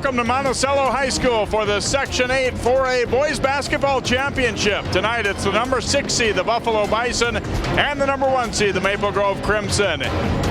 Welcome to Monticello High School for the Section 8 4A Boys Basketball Championship. Tonight it's the number 6 seed, the Buffalo Bison, and the number 1 seed, the Maple Grove Crimson.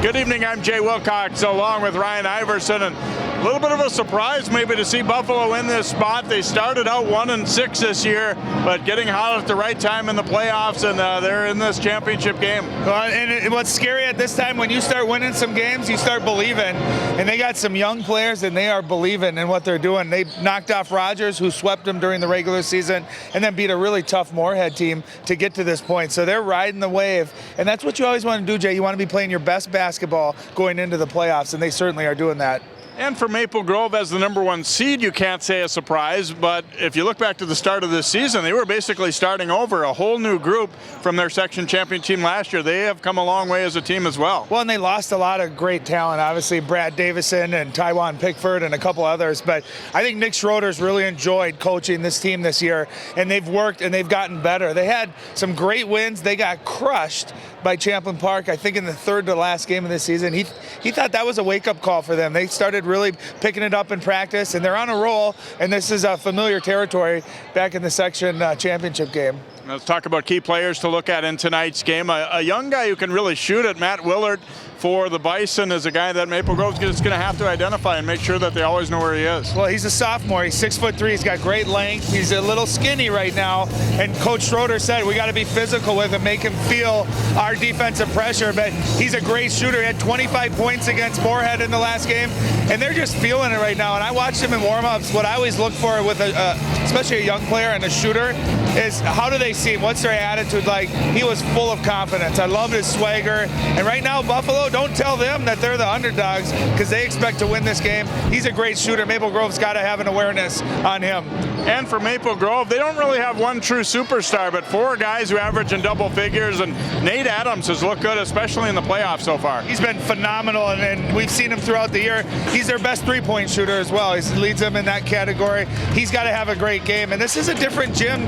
Good evening, I'm Jay Wilcox along with Ryan Iverson. And a little bit of a surprise maybe to see Buffalo in this spot. They started out 1-6 this year, but getting hot at the right time in the playoffs, and they're in this championship game. And what's scary at this time, when you start winning some games, you start believing. And they got some young players, and they are believing in what they're doing. They knocked off Rogers, who swept them during the regular season, and then beat a really tough Moorhead team to get to this point. So they're riding the wave, and that's what you always want to do, Jay. You want to be playing your best basketball going into the playoffs, and they certainly are doing that. And for Maple Grove as the number 1 seed, you can't say a surprise, but if you look back to the start of this season, they were basically starting over, a whole new group from their section champion team last year. They have come a long way as a team as well. Well, and they lost a lot of great talent, obviously Brad Davison and Taiwan Pickford and a couple others, but I think Nick Schroeder's really enjoyed coaching this team this year, and they've worked and they've gotten better. They had some great wins. They got crushed by Champlain Park, I think in the third to last game of the season. He thought that was a wake-up call for them. They started really picking it up in practice, and they're on a roll, and this is a familiar territory back in the section championship game. Let's talk about key players to look at in tonight's game. A young guy who can really shoot it, Matt Willard, for the Bison, is a guy that Maple Grove's just going to have to identify and make sure that they always know where he is. Well, he's a sophomore. He's 6'3". He's got great length. He's a little skinny right now, and Coach Schroeder said we got to be physical with him, make him feel our defensive pressure, but he's a great shooter. He had 25 points against Moorhead in the last game, and they're just feeling it right now. And I watched him in warm-ups. What I always look for with especially a young player and a shooter is how do they see him? What's their attitude like? He was full of confidence. I love his swagger. And right now, Buffalo, don't tell them that they're the underdogs because they expect to win this game. He's a great shooter. Maple Grove's got to have an awareness on him. And for Maple Grove, they don't really have one true superstar, but 4 guys who average in double figures, and Nate Adams has looked good, especially in the playoffs so far. He's been phenomenal, and we've seen him throughout the year. He's their best three-point shooter as well. He leads them in that category. He's got to have a great game, and this is a different gym,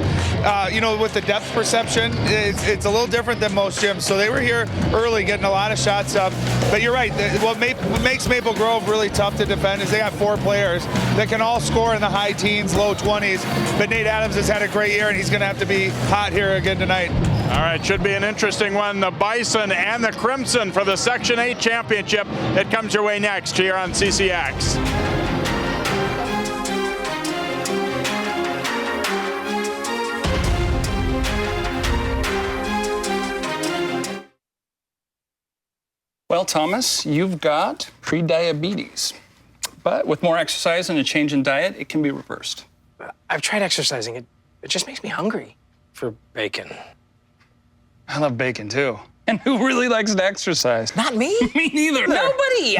with the depth perception. It's a little different than most gyms, so they were here early getting a lot of shots up. But you're right, what makes Maple Grove really tough to defend is they got 4 players that can all score in the high teens, low 20s, but Nate Adams has had a great year, and he's going to have to be hot here again tonight. All right, should be an interesting one. The Bison and the Crimson for the Section 8 championship. It comes your way next here on CCX. Well, Thomas, you've got pre-diabetes, but with more exercise and a change in diet, it can be reversed. I've tried exercising. It just makes me hungry for bacon. I love bacon, too. And who really likes to exercise? Not me. Me neither. Nobody.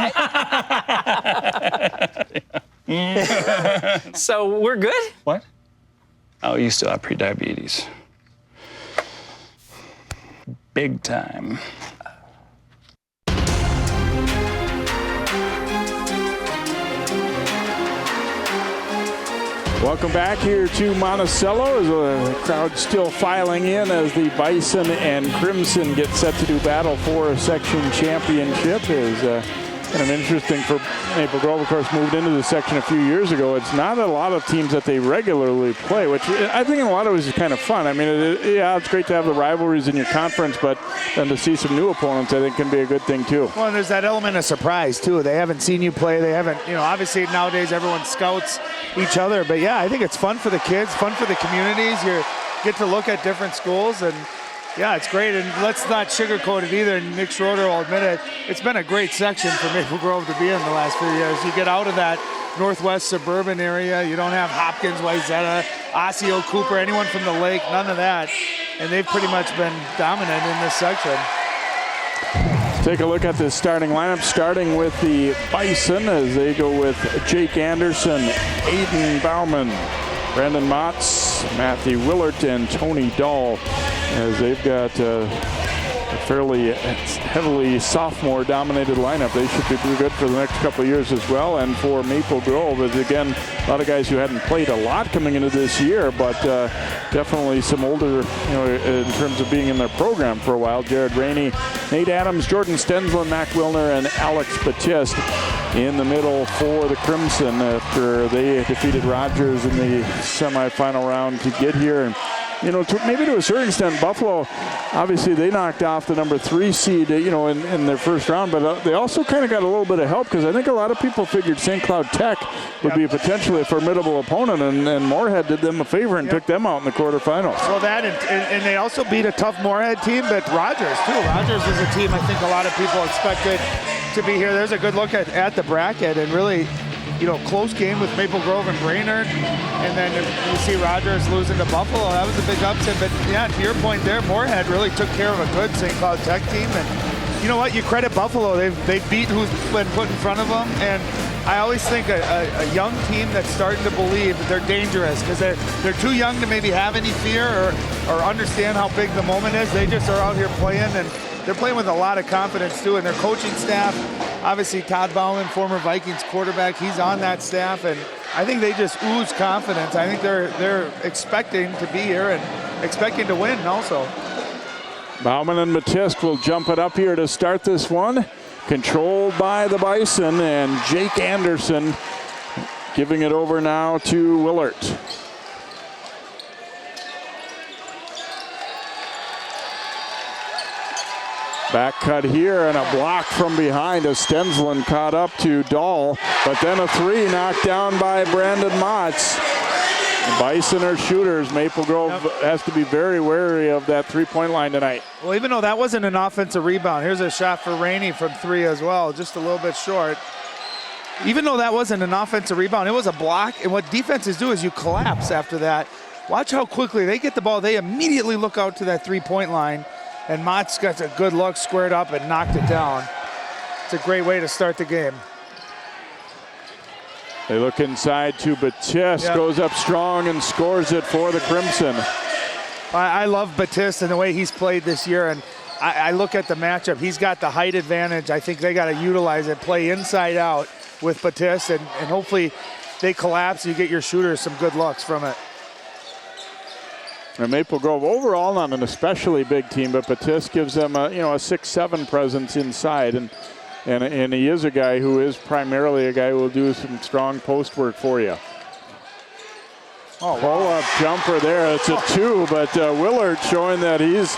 So we're good? What? Oh, you still have pre-diabetes. Big time. Welcome back here to Monticello as the crowd still filing in as the Bison and Crimson get set to do battle for a section championship. Is kind of interesting for Maple Grove, of course, moved into the section a few years ago. It's not a lot of teams that they regularly play, which I think in a lot of ways is kind of fun. I mean, it's great to have the rivalries in your conference, but then to see some new opponents, I think, can be a good thing, too. Well, and there's that element of surprise, too. They haven't seen you play. They haven't, obviously nowadays everyone scouts each other. But, yeah, I think it's fun for the kids, fun for the communities. You get to look at different schools, and yeah, it's great, and let's not sugarcoat it either. Nick Schroeder will admit it. It's been a great section for Maple Grove to be in the last few years. You get out of that northwest suburban area. You don't have Hopkins, Wayzata, Osseo, Cooper, anyone from the lake, none of that. And they've pretty much been dominant in this section. Take a look at the starting lineup, starting with the Bison as they go with Jake Anderson, Aiden Bauman, Brandon Motz, Matthew Willert, and Tony Dahl, as they've got a fairly heavily sophomore-dominated lineup. They should be good for the next couple of years as well. And for Maple Grove, is again a lot of guys who hadn't played a lot coming into this year, but definitely some older, in terms of being in their program for a while. Jared Rainey, Nate Adams, Jordan Stensland, Mac Wilner, and Alex Batiste. in the middle for the Crimson after they defeated Rogers in the semifinal round to get here. And you know, maybe to a certain extent, Buffalo, obviously they knocked off the number 3 seed, you know, in their first round, but they also kind of got a little bit of help because I think a lot of people figured St. Cloud Tech would be potentially a formidable opponent, and Moorhead did them a favor and took them out in the quarterfinals. Well, that and they also beat a tough Moorhead team, but Rogers too. Rogers is a team I think a lot of people expected to be here. There's a good look at the bracket, and really, you know, close game with Maple Grove and Brainerd, and then you see Rogers losing to Buffalo. That was a big upset, but yeah, to your point there, Moorhead really took care of a good St. Cloud Tech team, and you know what, you credit Buffalo. They've beat who's been put in front of them, and I always think a young team that's starting to believe that they're dangerous because they're too young to maybe have any fear or understand how big the moment is. They just are out here playing, and they're playing with a lot of confidence too, and their coaching staff, obviously Todd Bauman, former Vikings quarterback, he's on that staff, and I think they just ooze confidence. I think they're expecting to be here and expecting to win also. Bauman and Matisk will jump it up here to start this one. Controlled by the Bison, and Jake Anderson giving it over now to Willert. Back cut here and a block from behind as Stensland caught up to Dahl, but then a 3 knocked down by Brandon Motts. Bison are shooters. Maple Grove has to be very wary of that 3-point line tonight. Well, even though that wasn't an offensive rebound, here's a shot for Rainey from 3 as well, just a little bit short. Even though that wasn't an offensive rebound, it was a block, and what defenses do is you collapse after that. Watch how quickly they get the ball. They immediately look out to that 3-point line, and Motts got a good look, squared up, and knocked it down. It's a great way to start the game. They look inside to Batiste, goes up strong and scores it for the Crimson. I love Batiste and the way he's played this year, and I look at the matchup. He's got the height advantage. I think they got to utilize it, play inside out with Batiste, and hopefully they collapse and you get your shooters some good looks from it. And Maple Grove overall not an especially big team, but Batiste gives them a 6'7" presence inside, and he is a guy who is primarily a guy who will do some strong post work for you. Oh, pull-up jumper there. It's a 2, but Willard showing that he's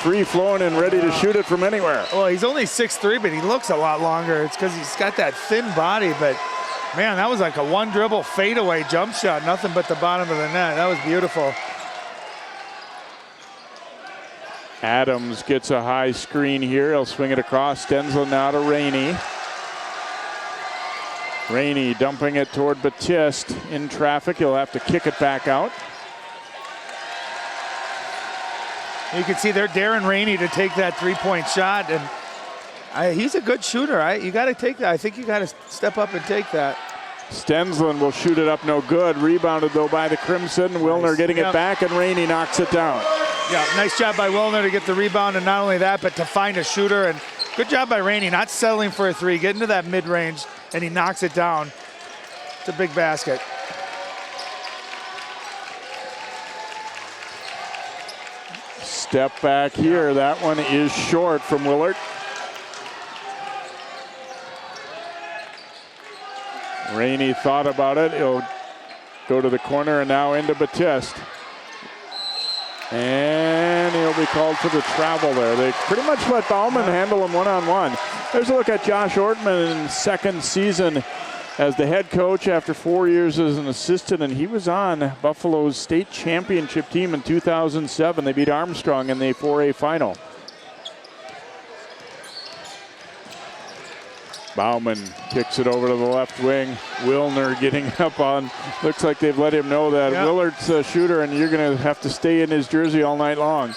free-flowing and ready to shoot it from anywhere. Well, he's only 6'3", but he looks a lot longer. It's because he's got that thin body, but man, that was like a one-dribble fadeaway jump shot, nothing but the bottom of the net. That was beautiful. Adams gets a high screen here. He'll swing it across. Stensland now to Rainey. Rainey dumping it toward Batiste in traffic. He'll have to kick it back out. You can see they're daring Rainey to take that 3-point shot, and he's a good shooter. You got to take that. I think you got to step up and take that. Stensland will shoot it up, no good. Rebounded though by the Crimson. Wilner getting it back, and Rainey knocks it down. Yeah, nice job by Wilner to get the rebound, and not only that, but to find a shooter. And good job by Rainey, not settling for a 3, getting to that mid-range, and he knocks it down. It's a big basket. Step back here. That one is short from Willard. Rainey thought about it. He'll go to the corner and now into Batiste. And he'll be called for the travel there. They pretty much let Bauman handle him one-on-one. There's a look at Josh Ortman's second season as the head coach after 4 years as an assistant, and he was on Buffalo's state championship team in 2007. They beat Armstrong in the 4A final. Bauman kicks it over to the left wing. Wilner getting up on. Looks like they've let him know that Willard's a shooter, and you're going to have to stay in his jersey all night long.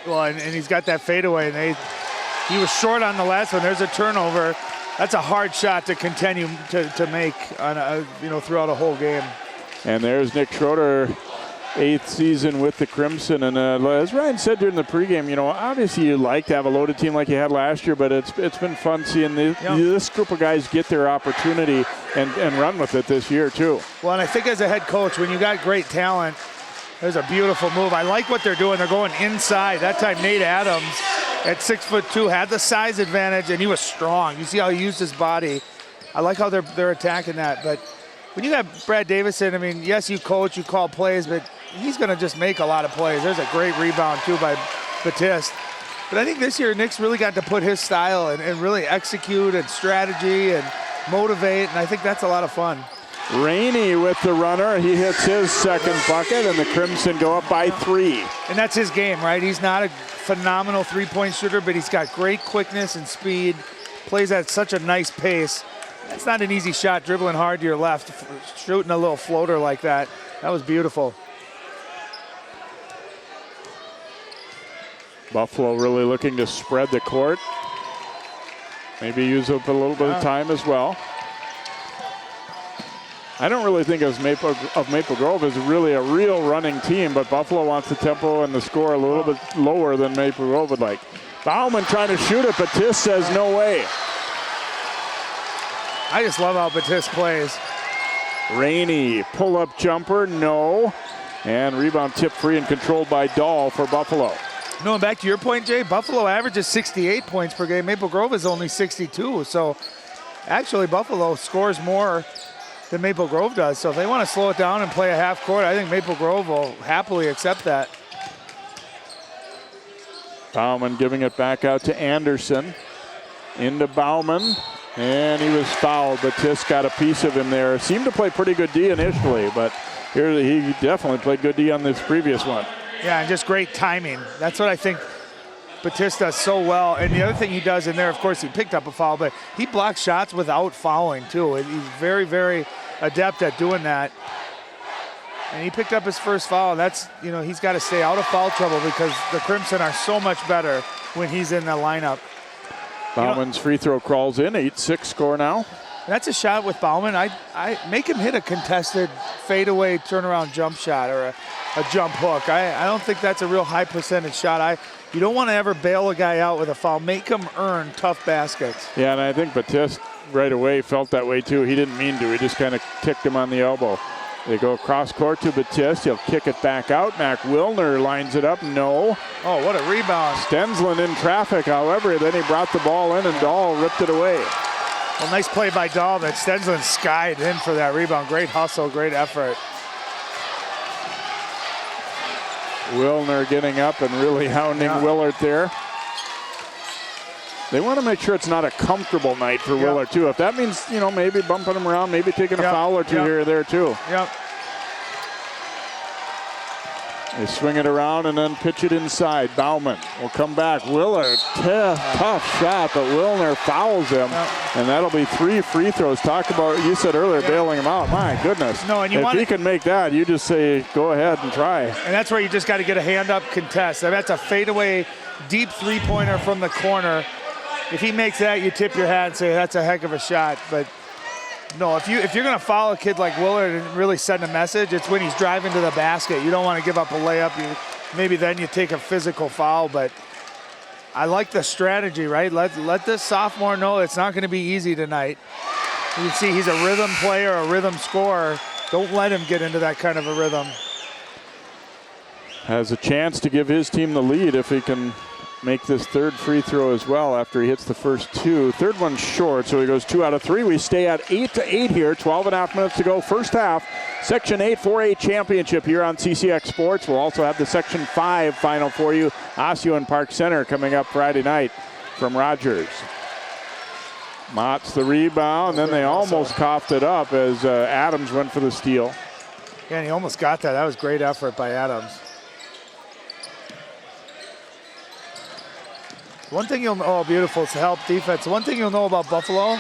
Well, and he's got that fadeaway, and he was short on the last one. There's a turnover. That's a hard shot to continue to make on throughout a whole game. And there's Nick Schroeder, 8th season with the Crimson, and as Ryan said during the pregame, obviously you'd like to have a loaded team like you had last year, but it's been fun seeing this group of guys get their opportunity and run with it this year too. Well, and I think as a head coach, when you got great talent, there's a beautiful move. I like what they're doing. They're going inside. That time Nate Adams at 6'2" had the size advantage, and he was strong. You see how he used his body. I like how they're attacking that. But when you got Brad Davison, I mean, yes, you coach, you call plays, but he's going to just make a lot of plays. There's a great rebound, too, by Batiste. But I think this year Nick's really got to put his style and really execute and strategy and motivate, and I think that's a lot of fun. Rainey with the runner. He hits his second bucket, and the Crimson go up by 3. And that's his game, right? He's not a phenomenal three-point shooter, but he's got great quickness and speed, plays at such a nice pace. That's not an easy shot, dribbling hard to your left, shooting a little floater like that. That was beautiful. Buffalo really looking to spread the court. Maybe use up a little bit of time as well. I don't really think of Maple Grove as really a real running team, but Buffalo wants the tempo and the score a little bit lower than Maple Grove would like. Bauman trying to shoot it, Batiste says no way. I just love how Batiste plays. Rainey, pull-up jumper, no. And rebound tip free and controlled by Dahl for Buffalo. No, and back to your point, Jay, Buffalo averages 68 points per game. Maple Grove is only 62. So actually Buffalo scores more than Maple Grove does. So if they want to slow it down and play a half court, I think Maple Grove will happily accept that. Bauman giving it back out to Anderson. Into Bauman. And he was fouled. Batiste got a piece of him there. Seemed to play pretty good D initially, but here he definitely played good D on this previous one. Yeah, and just great timing. That's what I think Batiste does so well. And the other thing he does in there, of course, he picked up a foul, but he blocks shots without fouling, too. He's very, very adept at doing that. And he picked up his first foul. That's, he's got to stay out of foul trouble because the Crimson are so much better when he's in the lineup. Bauman's free throw crawls in, 8-6 score now. That's a shot with Bauman. I make him hit a contested fadeaway turnaround jump shot or a jump hook. I don't think that's a real high percentage shot. You don't want to ever bail a guy out with a foul. Make him earn tough baskets. Yeah, and I think Batiste right away felt that way too. He didn't mean to. He just kind of kicked him on the elbow. They go across court to Batiste. He'll kick it back out. Mac Wilner lines it up. No. Oh, what a rebound. Stensland in traffic, however. Then he brought the ball in and Dahl ripped it away. Well, nice play by Dahl, but Stensland skied in for that rebound. Great hustle, great effort. Wilner getting up and really hounding Willard there. They want to make sure it's not a comfortable night for Willard, too. If that means, maybe bumping him around, maybe taking a foul or two here or there, too. Yep. They swing it around and then pitch it inside. Bauman will come back. Willard, tough shot, but Wilner fouls him. And that'll be 3 free throws. Talk about, you said earlier, bailing him out. My goodness. No, and if he can make that, you just say, go ahead and try. And that's where you just got to get a hand-up contest. That's a fadeaway, deep three-pointer from the corner. If he makes that, you tip your hat and say, that's a heck of a shot. But no, if you're going to foul a kid like Willard and really send a message, it's when he's driving to the basket. You don't want to give up a layup. Maybe then you take a physical foul, but I like the strategy, right? Let this sophomore know it's not going to be easy tonight. You can see he's a rhythm player, a rhythm scorer. Don't let him get into that kind of a rhythm. Has a chance to give his team the lead if he can make this third free throw as well after he hits the first 2. Third one's short, so he goes 2 out of 3. We stay at 8-8 here. 12.5 minutes to go. First half. Section 8 4A championship here on CCX Sports. We'll also have the Section 5 final for you. Osseo and Park Center coming up Friday night from Rogers. Mott's the rebound. Then they almost coughed it up as Adams went for the steal. Yeah, and he almost got that. That was great effort by Adams. One thing you'll know, beautiful, it's help defense. One thing you'll know about Buffalo,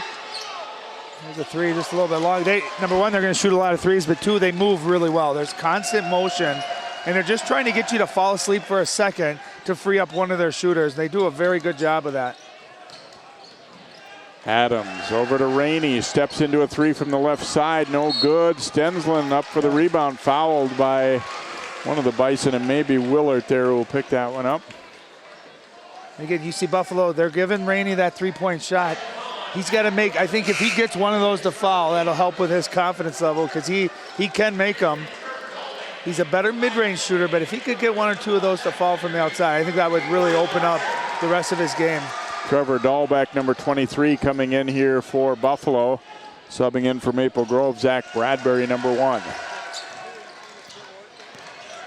there's a 3 just a little bit long. Number 1, they're going to shoot a lot of 3s, but 2, they move really well. There's constant motion, and they're just trying to get you to fall asleep for a second to free up one of their shooters. They do a very good job of that. Adams over to Rainey, steps into a 3 from the left side, no good. Stensland up for the rebound, fouled by one of the Bison, and maybe Willard there who will pick that one up. Again, you see Buffalo, they're giving Rainey that 3-point shot. He's got to make, I think if he gets one of those to foul, that'll help with his confidence level because he can make them. He's a better mid-range shooter, but if he could get 1 or 2 of those to fall from the outside, I think that would really open up the rest of his game. Trevor Dahlbeck, number 23, coming in here for Buffalo. Subbing in for Maple Grove, Zach Bradbury, number 1.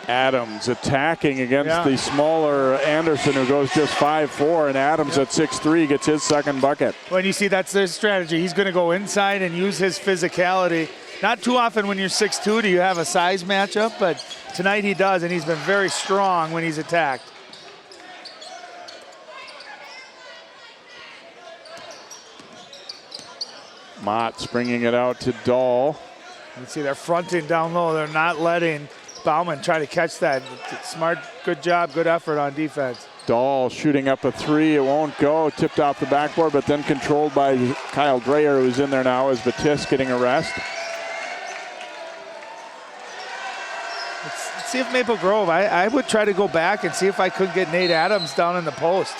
Adams attacking against the smaller Anderson, who goes just 5'4", and Adams at 6'3" gets his second bucket. When you see that's their strategy, he's going to go inside and use his physicality. Not too often when you're 6'2" do you have a size matchup, but tonight he does, and he's been very strong when he's attacked. Mott's bringing it out to Dahl. You see they're fronting down low. They're not letting Bauman try to catch that. Smart, good job, good effort on defense. Dahl shooting up a 3. It won't go. Tipped off the backboard, but then controlled by Kyle Dreyer, who's in there now as Batiste getting a rest. Let's see if Maple Grove, I would try to go back and see if I could get Nate Adams down in the post.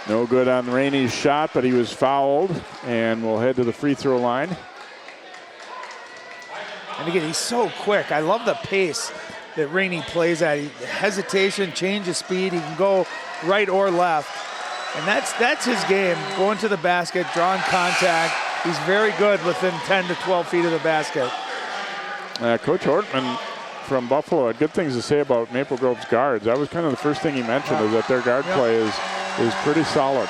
No good on Rainey's shot, but he was fouled, and we'll head to the free throw line. And again, he's so quick. I love the pace that Rainey plays at. Hesitation, change of speed. He can go right or left. And that's his game, going to the basket, drawing contact. He's very good within 10 to 12 feet of the basket. Coach Ortman from Buffalo had good things to say about Maple Grove's guards. That was kind of the first thing he mentioned, is that their guard play is pretty solid.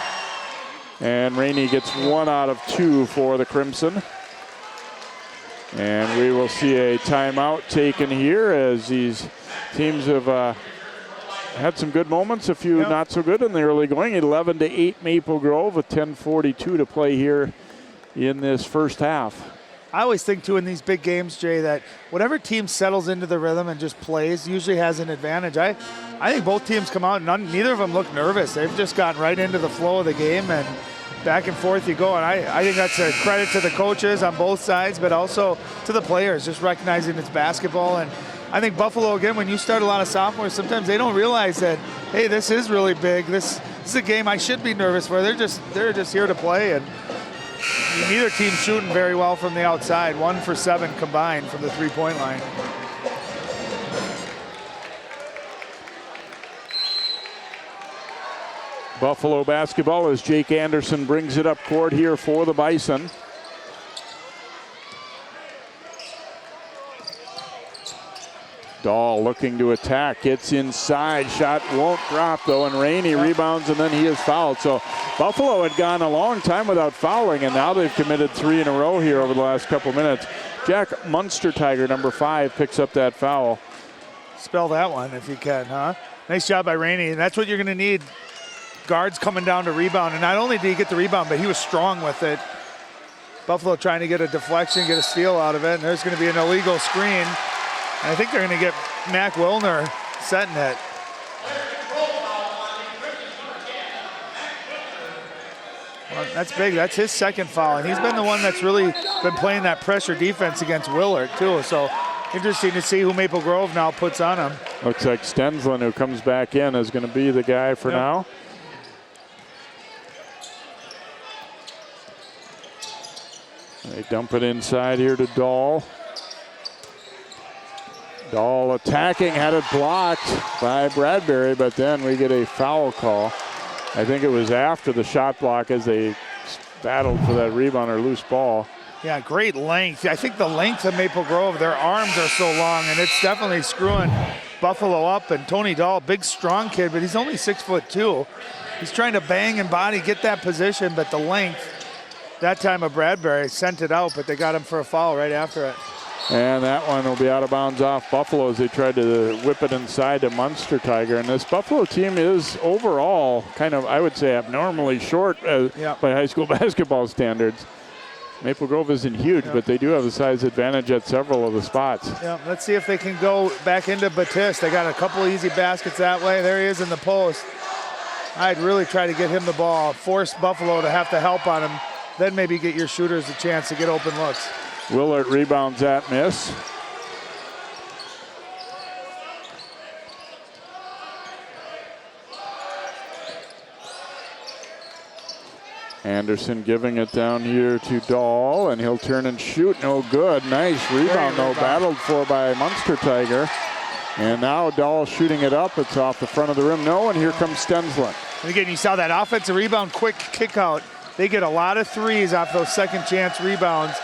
And Rainey gets 1 out of 2 for the Crimson. And we will see a timeout taken here as these teams have had some good moments, a few not so good in the early going. 11-8 Maple Grove with 10:42 to play here in this first half. I always think, too, in these big games, Jay, that whatever team settles into the rhythm and just plays usually has an advantage. I think both teams come out, neither of them look nervous. They've just gotten right into the flow of the game, and back and forth you go. And I think that's a credit to the coaches on both sides, but also to the players, just recognizing it's basketball. And I think Buffalo, again, when you start a lot of sophomores, sometimes they don't realize that, hey, this is really big. This is a game I should be nervous for. They're just here to play. And neither team shooting very well from the outside. 1 for 7 combined from the three-point line. Buffalo basketball as Jake Anderson brings it up court here for the Bison. Dahl looking to attack, gets inside, shot won't drop though, and Rainey rebounds, and then he is fouled. So Buffalo had gone a long time without fouling, and now they've committed 3 in a row here over the last couple minutes. Jack Munstertiger, number 5, picks up that foul. Spell that one if you can, huh? Nice job by Rainey, and that's what you're going to need. Guards coming down to rebound, and not only did he get the rebound, but he was strong with it. Buffalo trying to get a deflection, get a steal out of it, and there's going to be an illegal screen. And I think they're going to get Mac Wilner setting it. Well, that's big. That's his second foul, and he's been the one that's really been playing that pressure defense against Willard, too. So interesting to see who Maple Grove now puts on him. Looks like Stensland, who comes back in, is going to be the guy for now. They dump it inside here to Dahl. Dahl attacking, had it blocked by Bradbury, but then we get a foul call. I think it was after the shot block as they battled for that rebound or loose ball. Yeah, great length. I think the length of Maple Grove, their arms are so long, and it's definitely screwing Buffalo up. And Tony Dahl, big, strong kid, but he's only 6'2". He's trying to bang and body, get that position, but the length, that time of Bradbury, sent it out, but they got him for a foul right after it. And that one will be out of bounds off Buffalo as they tried to whip it inside to Munstertiger. And this Buffalo team is overall kind of, I would say, abnormally short by high school basketball standards. Maple Grove isn't huge, but they do have a size advantage at several of the spots. Yeah, let's see if they can go back into Batiste. They got a couple easy baskets that way. There he is in the post. I'd really try to get him the ball, force Buffalo to have to help on him, then maybe get your shooters a chance to get open looks. Willard rebounds that miss. Anderson giving it down here to Dahl, and he'll turn and shoot. No good. Nice rebound, though, battled for by Munstertiger. And now Dahl shooting it up. It's off the front of the rim. No, and here comes Stensland. And again, you saw that offensive rebound, quick kick out. they get a lot of threes off those second chance rebounds.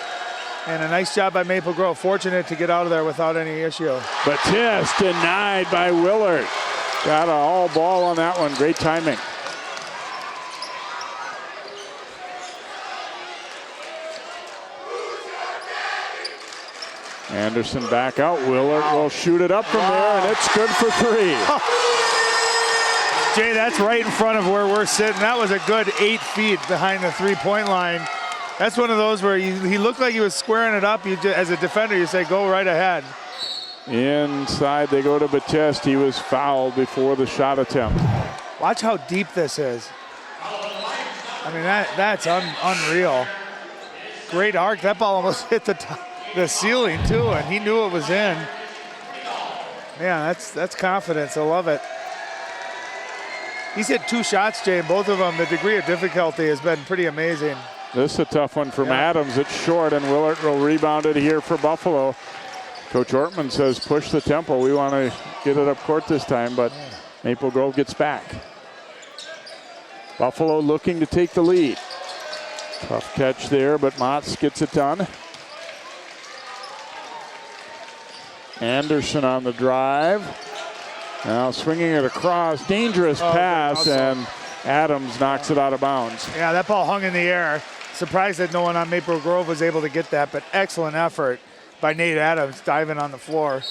And a nice job by Maple Grove. Fortunate to get out of there without any issue. But just denied by Willard. Got a all ball on that one. Great timing. Anderson back out. Willard will shoot it up from there, and it's good for 3. Jay, that's right in front of where we're sitting. That was a good 8 feet behind the three-point line. That's one of those where he looked like he was squaring it up. As a defender, you say, go right ahead. Inside they go to Batiste. He was fouled before the shot attempt. Watch how deep this is. I mean, that's unreal. Great arc. That ball almost hit the ceiling, too, and he knew it was in. Man, that's confidence. I love it. He's hit 2 shots, Jay, and both of them, the degree of difficulty has been pretty amazing. This is a tough one from Adams. It's short, and Willard will rebound it here for Buffalo. Coach Ortman says push the tempo. We want to get it up court this time, but Maple Grove gets back. Buffalo looking to take the lead. Tough catch there, but Motts gets it done. Anderson on the drive. Now swinging it across. Dangerous pass, and Adams knocks it out of bounds. Yeah, that ball hung in the air. Surprised that no one on Maple Grove was able to get that, but excellent effort by Nate Adams diving on the floor.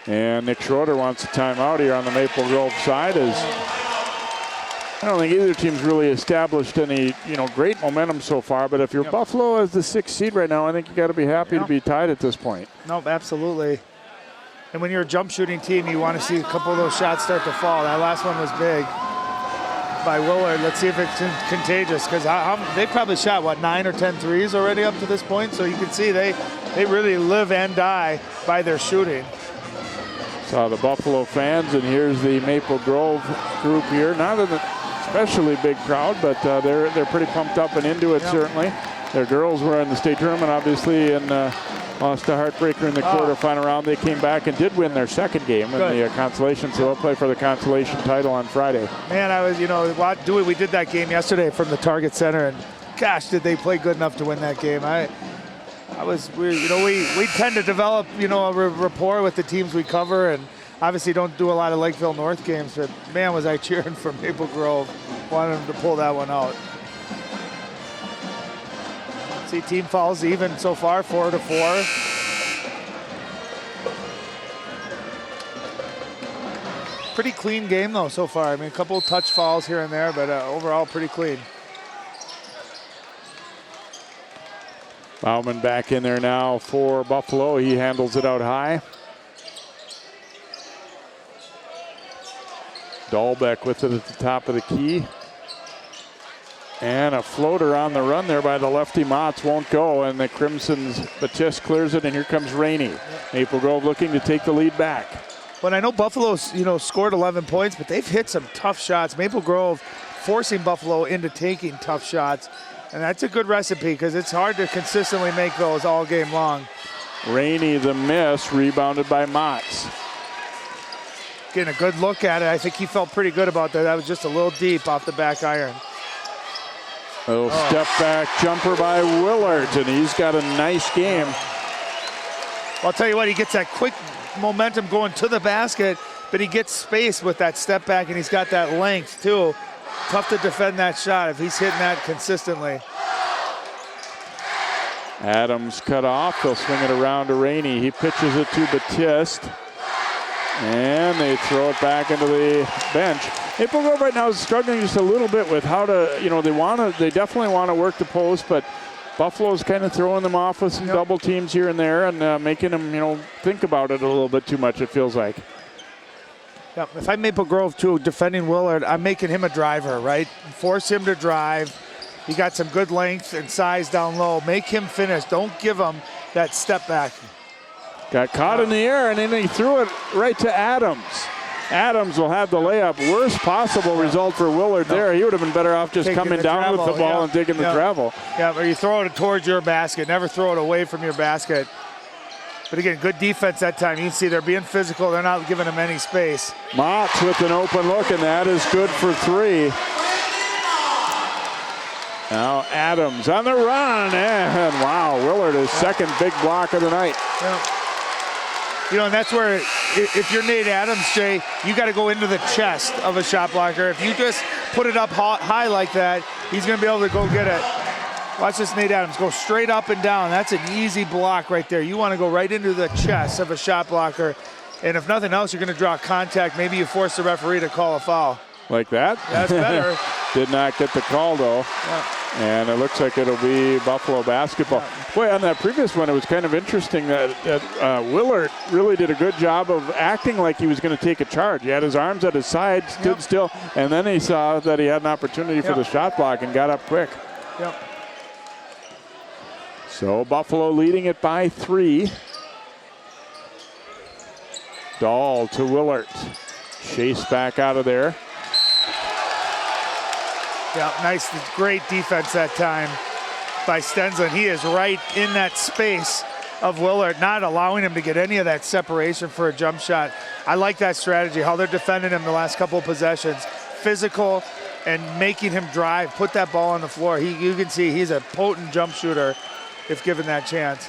And Nick Schroeder wants a timeout here on the Maple Grove side. As I don't think either team's really established any, great momentum so far. But if you're Buffalo as the 6th seed right now, I think you got to be happy to be tied at this point. Nope, absolutely. And when you're a jump shooting team, you want to see a couple of those shots start to fall. That last one was big by Willard. Let's see if it's contagious, because they've probably shot, 9 or 10 threes already up to this point. So you can see they really live and die by their shooting. Saw the Buffalo fans, and here's the Maple Grove group here. Not an especially big crowd, but they're pretty pumped up and into it, certainly. Their girls were in the state tournament, obviously, and lost a heartbreaker in the quarterfinal round. They came back and did win their second game in the consolation, so they'll play for the consolation title on Friday. Man, I was, we did that game yesterday from the Target Center, and gosh, did they play good enough to win that game. We tend to develop, a rapport with the teams we cover, and obviously don't do a lot of Lakeville North games, but man, was I cheering for Maple Grove. Wanted them to pull that one out. See, team fouls even so far, 4-4. Pretty clean game, though, so far. I mean, a couple of touch fouls here and there, but overall pretty clean. Bauman back in there now for Buffalo. He handles it out high. Dahlbeck with it at the top of the key. And a floater on the run there by the lefty Motts won't go, and the Crimson's Batiste clears it, and here comes Rainey. Maple Grove looking to take the lead back. But I know Buffalo's, scored 11 points, but they've hit some tough shots. Maple Grove forcing Buffalo into taking tough shots, and that's a good recipe because it's hard to consistently make those all game long. Rainey the miss, rebounded by Motts. Getting a good look at it. I think he felt pretty good about that. That was just a little deep off the back iron. A little step back jumper by Willard, and he's got a nice game. I'll tell you what, he gets that quick momentum going to the basket, but he gets space with that step back, and he's got that length too. Tough to defend that shot if he's hitting that consistently. Adams cut off. They'll swing it around to Rainey. He pitches it to Batiste, and they throw it back into the bench. Maple Grove right now is struggling just a little bit with how to, they definitely want to work the post, but Buffalo's kind of throwing them off with some double teams here and there, and making them, think about it a little bit too much, it feels like. Yeah, if I'm Maple Grove too, defending Willard, I'm making him a driver, right? Force him to drive. He got some good length and size down low. Make him finish. Don't give him that step back. Got caught in the air, and then he threw it right to Adams. Adams will have the layup. Worst possible result for Willard there. He would have been better off just coming down with the ball and digging the travel. Yeah, or you throw it towards your basket. Never throw it away from your basket. But again, good defense that time. You can see they're being physical. They're not giving him any space. Motts with an open look, and that is good for 3. Now Adams on the run, and wow, Willard, his second big block of the night. Yeah. You know, and that's where, if you're Nate Adams, Jay, you got to go into the chest of a shot blocker. If you just put it up high like that, he's going to be able to go get it. Watch this, Nate Adams, go straight up and down. That's an easy block right there. You want to go right into the chest of a shot blocker. And if nothing else, you're going to draw contact. Maybe you force the referee to call a foul. Like that? That's better. Did not get the call, though. Yeah. And it looks like it'll be Buffalo basketball. Yeah. Boy, on that previous one, it was kind of interesting that Willard really did a good job of acting like he was going to take a charge. He had his arms at his side, stood still, and then he saw that he had an opportunity for the shot block and got up quick. Yep. So Buffalo leading it by 3. Dahl to Willard. Chase back out of there. Yeah, nice, great defense that time by Stensland. He is right in that space of Willard, not allowing him to get any of that separation for a jump shot. I like that strategy, how they're defending him the last couple of possessions. Physical and making him drive, put that ball on the floor. You can see he's a potent jump shooter if given that chance.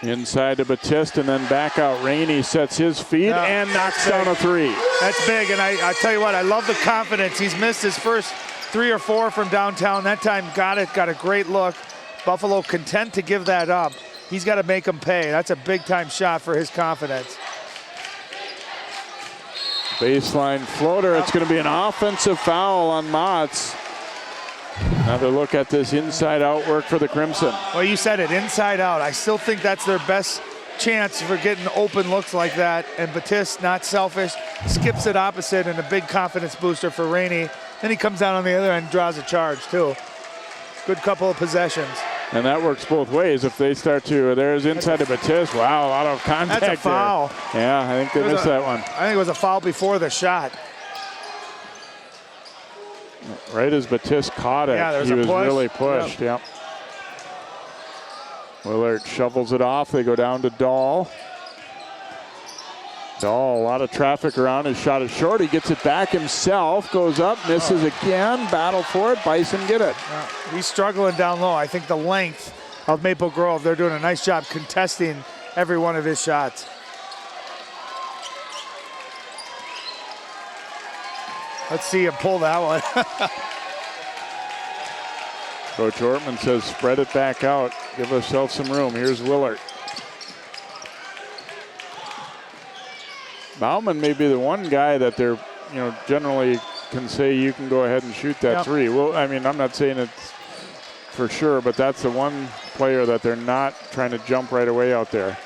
Inside to Batiste and then back out. Rainey sets his feet and knocks down a 3. That's big, and I tell you what, I love the confidence. He's missed his first 3 or 4 from downtown. That time got a great look. Buffalo content to give that up. He's got to make them pay. That's a big-time shot for his confidence. Baseline floater. It's going to be an offensive foul on Motts. Another look at this inside-out work for the Crimson. Well, you said it, inside out. I still think that's their best chance for getting open looks like that. And Batiste, not selfish, skips it opposite and a big confidence booster for Rainey. Then he comes down on the other end and draws a charge, too. Good couple of possessions. And that works both ways. If they start to, there's inside to Batiste. Wow, a lot of contact there. That's a foul. Yeah, I think they missed that one. I think it was a foul before the shot. Right as Batiste caught it, he was really pushed. Yep. Willard shovels it off. They go down to Dahl. Dahl, a lot of traffic around. His shot is short. He gets it back himself. Goes up, misses again. Battle for it. Bison get it. He's struggling down low. I think the length of Maple Grove, they're doing a nice job contesting every one of his shots. Let's see him pull that one. Coach Ortman says spread it back out. Give ourselves some room. Here's Willard. Bauman may be the one guy that they're, generally can say you can go ahead and shoot that 3. Well, I mean, I'm not saying it's for sure, but that's the one player that they're not trying to jump right away out there.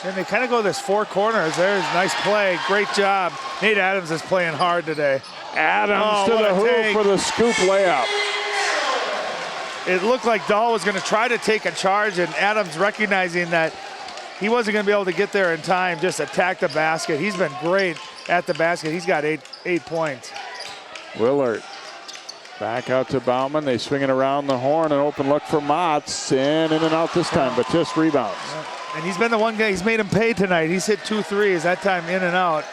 And they kind of go this 4 corners. There's a nice play. Great job. Nate Adams is playing hard today. Adams to the hoop for the scoop layup. It looked like Dahl was going to try to take a charge, and Adams, recognizing that he wasn't going to be able to get there in time, just attacked the basket. He's been great at the basket. He's got 8 points. Willard back out to Bauman. They swing it around the horn. An open look for Motts. In and out this time, but just rebounds. And he's been the one guy, he's made him pay tonight. He's hit 2 threes, that time in and out.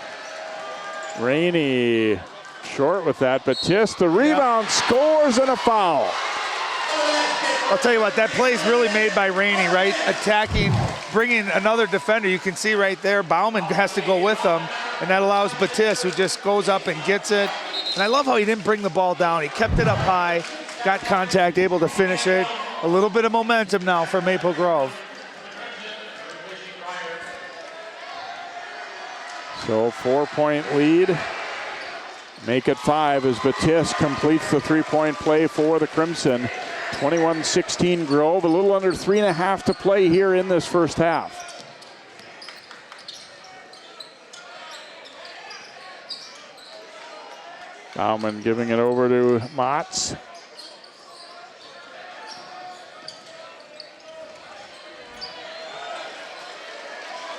Rainey short with that. Batiste, the rebound, scores, and a foul. I'll tell you what, that play is really made by Rainey, right? Attacking, bringing another defender. You can see right there, Bauman has to go with him, and that allows Batiste, who just goes up and gets it. And I love how he didn't bring the ball down. He kept it up high, got contact, able to finish it. A little bit of momentum now for Maple Grove. So 4-point lead. Make it 5 as Batiste completes the 3-point play for the Crimson. 21-16 Grove, a little under 3.5 to play here in this first half. Bauman giving it over to Motts.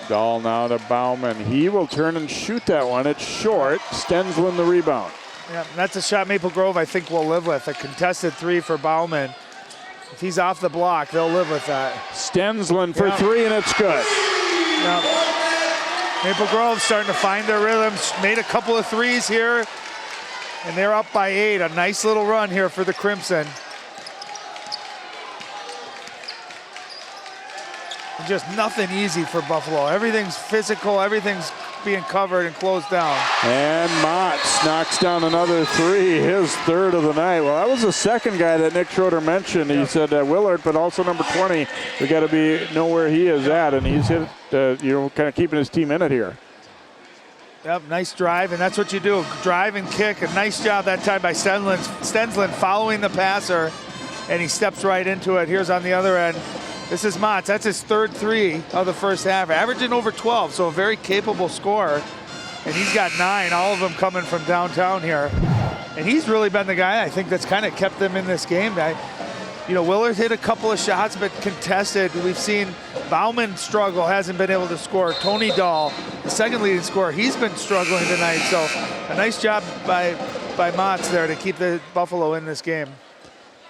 Dahl now to Bauman. He will turn and shoot that one. It's short. Stensland the rebound. Yeah, that's a shot Maple Grove I think will live with. A contested 3 for Bauman. If he's off the block, they'll live with that. Stensland for 3, and it's good. Yeah. Maple Grove starting to find their rhythm. Made a couple of threes here. And they're up by 8. A nice little run here for the Crimson. Just nothing easy for Buffalo. Everything's physical. Everything's being covered and closed down. And Motts knocks down another 3, his 3rd of the night. Well, that was the second guy that Nick Schroeder mentioned. He said Willard, but also number 20. We got to know where he is at, and he's hit, kind of keeping his team in it here. Yep, nice drive, and that's what you do. Drive and kick. A nice job that time by Stensland following the passer, and he steps right into it. Here's on the other end. This is Motts. That's his 3rd 3 of the first half, averaging over 12, so a very capable scorer. And he's got 9, all of them coming from downtown here. And he's really been the guy, I think, that's kind of kept them in this game. Willard hit a couple of shots, but contested. We've seen Bauman struggle, hasn't been able to score. Tony Dahl, the second leading scorer, he's been struggling tonight. So a nice job by Motts there to keep the Buffalo in this game.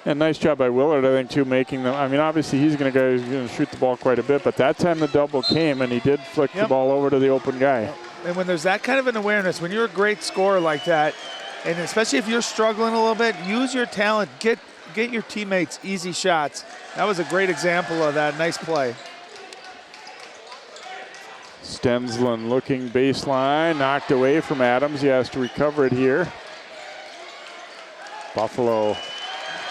And nice job by Willard, I think, too, making them. I mean, obviously he's going to shoot the ball quite a bit, but that time the double came and he did flick the ball over to the open guy. And when there's that kind of an awareness, when you're a great scorer like that, and especially if you're struggling a little bit, use your talent, get your teammates easy shots. That was a great example of that. Nice play. Stensland looking baseline, knocked away from Adams. He has to recover it here. Buffalo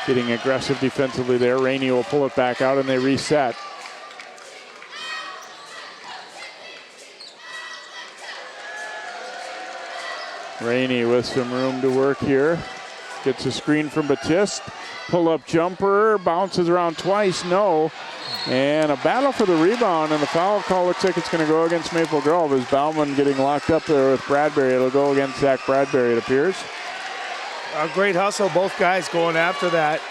getting aggressive defensively there. Rainey will pull it back out and they reset. Rainey with some room to work here. Gets a screen from Batiste. Pull-up jumper, bounces around twice, no. And a battle for the rebound, and the foul call looks like it's going to go against Maple Grove as Bauman getting locked up there with Bradbury. It'll go against Zach Bradbury, it appears. A great hustle, both guys going after that.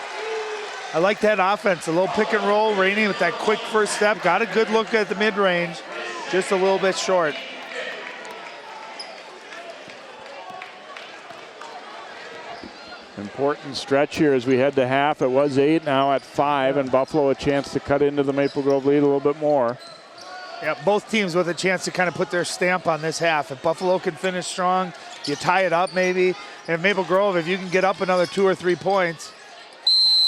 I like that offense, a little pick and roll. Rainey with that quick first step, got a good look at the mid-range, just a little bit short. Important stretch here as we head to half. It was 8, now at 5, and Buffalo a chance to cut into the Maple Grove lead a little bit more. Yeah, both teams with a chance to kind of put their stamp on this half. If Buffalo can finish strong, you tie it up maybe. And if Maple Grove, if you can get up another 2 or 3 points.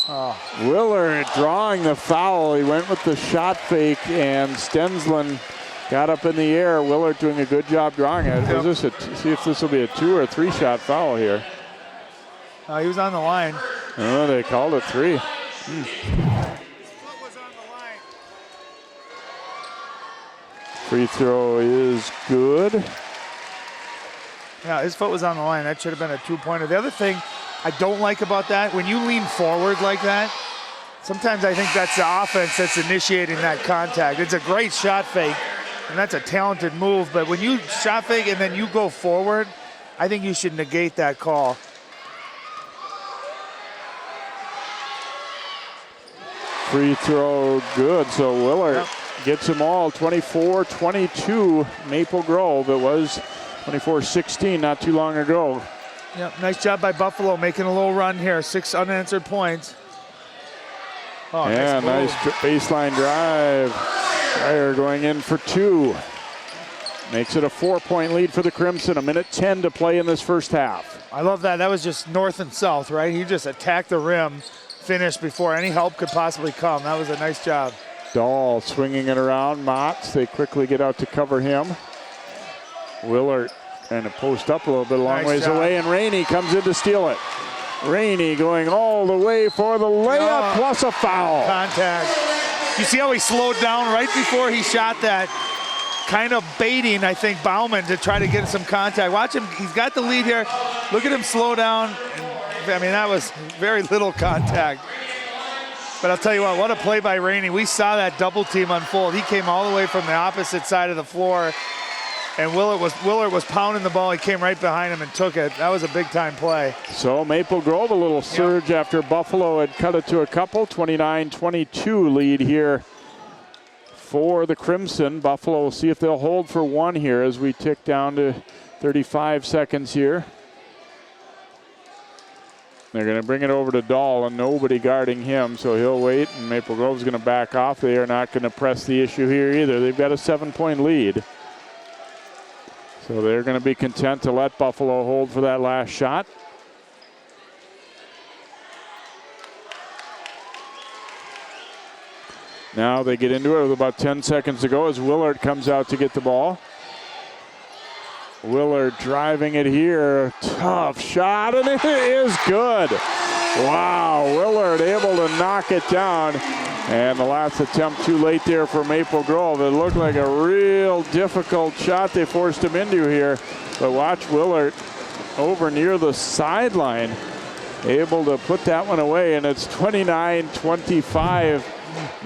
Oh. Willard drawing the foul. He went with the shot fake, and Stensland got up in the air. Willard doing a good job drawing it. Yep. See if this will be a 2 or 3 shot foul here. He was on the line. Oh, they called it 3. Free throw is good. Yeah, his foot was on the line. That should have been a 2-pointer. The other thing I don't like about that, when you lean forward like that, sometimes I think that's the offense that's initiating that contact. It's a great shot fake, and that's a talented move. But when you shot fake and then you go forward, I think you should negate that call. Free throw good, so Willard gets them all. 24-22 Maple Grove. It was 24-16 not too long ago. Yep, nice job by Buffalo making a little run here. 6 unanswered points. Oh, yeah, nice baseline drive. Fryer going in for 2. Makes it a 4-point lead for the Crimson. 1:10 to play in this first half. I love that. That was just north and south, right? He just attacked the rim, finished before any help could possibly come. That was a nice job. Dahl swinging it around. Motts, they quickly get out to cover him. Willard trying to post up a little bit, a long ways away, and Rainey comes in to steal it. Rainey going all the way for the layup plus a foul. Contact. You see how he slowed down right before he shot that, kind of baiting, I think, Bauman to try to get some contact. Watch him. He's got the lead here. Look at him slow down. I mean, that was very little contact. But I'll tell you what a play by Rainey. We saw that double team unfold. He came all the way from the opposite side of the floor, and Willard was pounding the ball. He came right behind him and took it. That was a big-time play. So Maple Grove, a little surge after Buffalo had cut it to a couple. 29-22 lead here for the Crimson. Buffalo will see if they'll hold for 1 here as we tick down to 35 seconds here. They're going to bring it over to Dahl, and nobody guarding him, so he'll wait, and Maple Grove's going to back off. They are not going to press the issue here either. They've got a 7-point lead. So they're going to be content to let Buffalo hold for that last shot. Now they get into it with about 10 seconds to go as Willard comes out to get the ball. Willard driving it here. Tough shot, and it is good. Wow, Willard able to knock it down. And the last attempt too late there for Maple Grove. It looked like a real difficult shot they forced him into here. But watch Willard over near the sideline, able to put that one away, and it's 29-25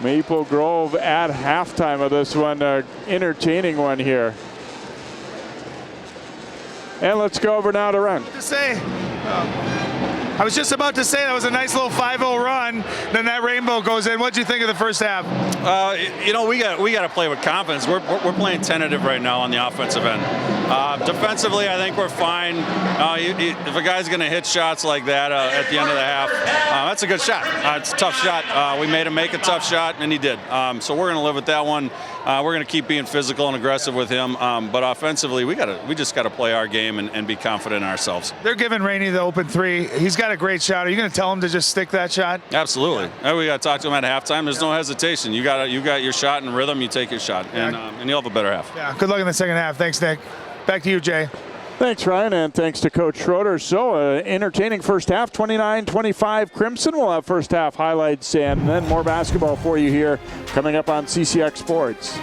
Maple Grove at halftime of this one. Entertaining one here. And let's go over now to Ren. I was just about to say that was a nice little 5-0 run. Then that rainbow goes in. What'd you think of the first half? You know, we got to play with confidence. We're playing tentative right now on the offensive end. Defensively, I think we're fine. If a guy's going to hit shots like that at the end of the half, that's a good shot. It's a tough shot. We made him make a tough shot, and he did. So we're going to live with that one. We're going to keep being physical and aggressive with him. But offensively, we just got to play our game and be confident in ourselves. They're giving Rainey the open three. He's got a great shot. Are you going to tell him to just stick that shot? Absolutely. We got to talk to him at halftime. There's no hesitation. You got your shot in rhythm. You take your shot, and you'll have a better half. Yeah. Good luck in the second half. Thanks, Nick. Back to you, Jay. Thanks, Ryan, and thanks to Coach Schroeder. So, entertaining first half, 29-25 Crimson. We'll have first half highlights and then more basketball for you here coming up on CCX Sports.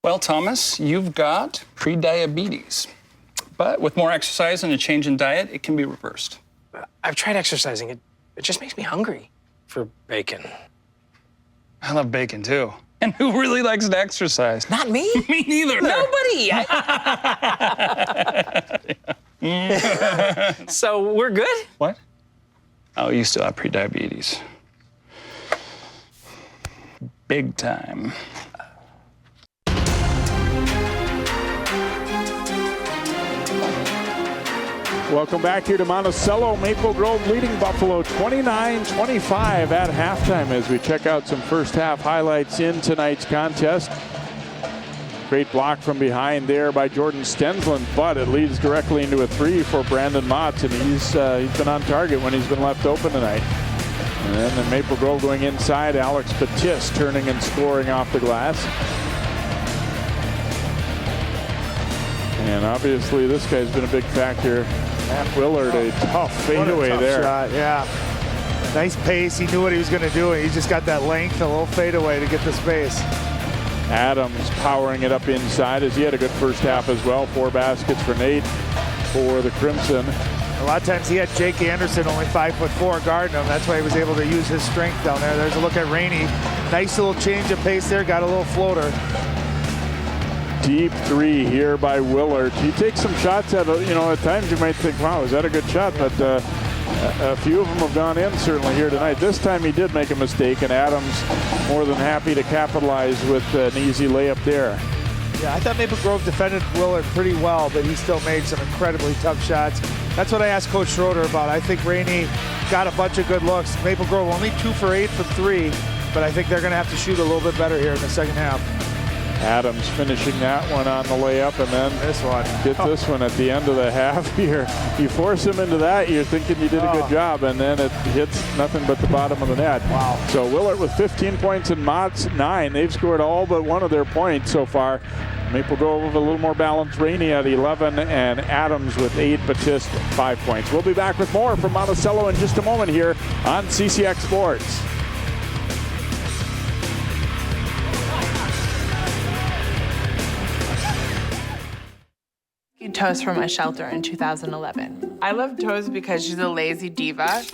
Well, Thomas, you've got pre-diabetes. But with more exercise and a change in diet, it can be reversed. I've tried exercising. It just makes me hungry for bacon. I love bacon, too. And who really likes to exercise? Not me. Me neither. Nobody. So we're good? What? Oh, you still have pre-diabetes. Big time. Welcome back here to Monticello. Maple Grove leading Buffalo 29-25 at halftime as we check out some first half highlights in tonight's contest. Great block from behind there by Jordan Stensland, but it leads directly into a three for Brandon Motts, and he's been on target when he's been left open tonight. And then the Maple Grove going inside, Alex Batiste turning and scoring off the glass. And obviously this guy's been a big factor. Matt Willard, a tough fadeaway there. Shot, yeah. Nice pace. He knew what he was going to do, and he just got that length, a little fadeaway to get the space. Adams powering it up inside as he had a good first half as well. 4 baskets for Nate for the Crimson. A lot of times he had Jake Anderson, only 5'4", guarding him. That's why he was able to use his strength down there. There's a look at Rainey. Nice little change of pace there. Got a little floater. Deep three here by Willard. He takes some shots at, at times you might think, wow, is that a good shot? But a few of them have gone in certainly here tonight. This time he did make a mistake, and Adams more than happy to capitalize with an easy layup there. Yeah, I thought Maple Grove defended Willard pretty well, but he still made some incredibly tough shots. That's what I asked Coach Schroeder about. I think Rainey got a bunch of good looks. Maple Grove only 2 for 8 from 3, but I think they're going to have to shoot a little bit better here in the second half. Adams finishing that one on the layup, and then this one. This one at the end of the half here. You force him into that, you're thinking you did a good job, and then it hits nothing but the bottom of the net. Wow. So Willard with 15 points and Motts 9. They've scored all but one of their points so far. Maple Grove with a little more balanced. Rainey at 11 and Adams with 8, Batiste 5 points. We'll be back with more from Monticello in just a moment here on CCX Sports. Toast from a shelter in 2011. I love Toast because she's a lazy diva.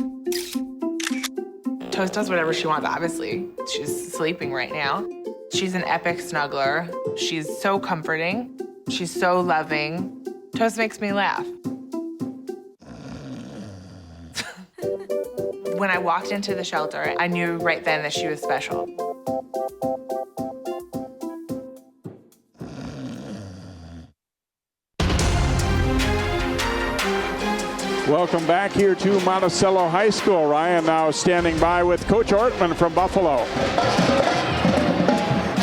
Toast does whatever she wants, obviously. She's sleeping right now. She's an epic snuggler. She's so comforting. She's so loving. Toast makes me laugh. When I walked into the shelter, I knew right then that she was special. Welcome back here to Monticello High School. Ryan now standing by with Coach Ortman from Buffalo.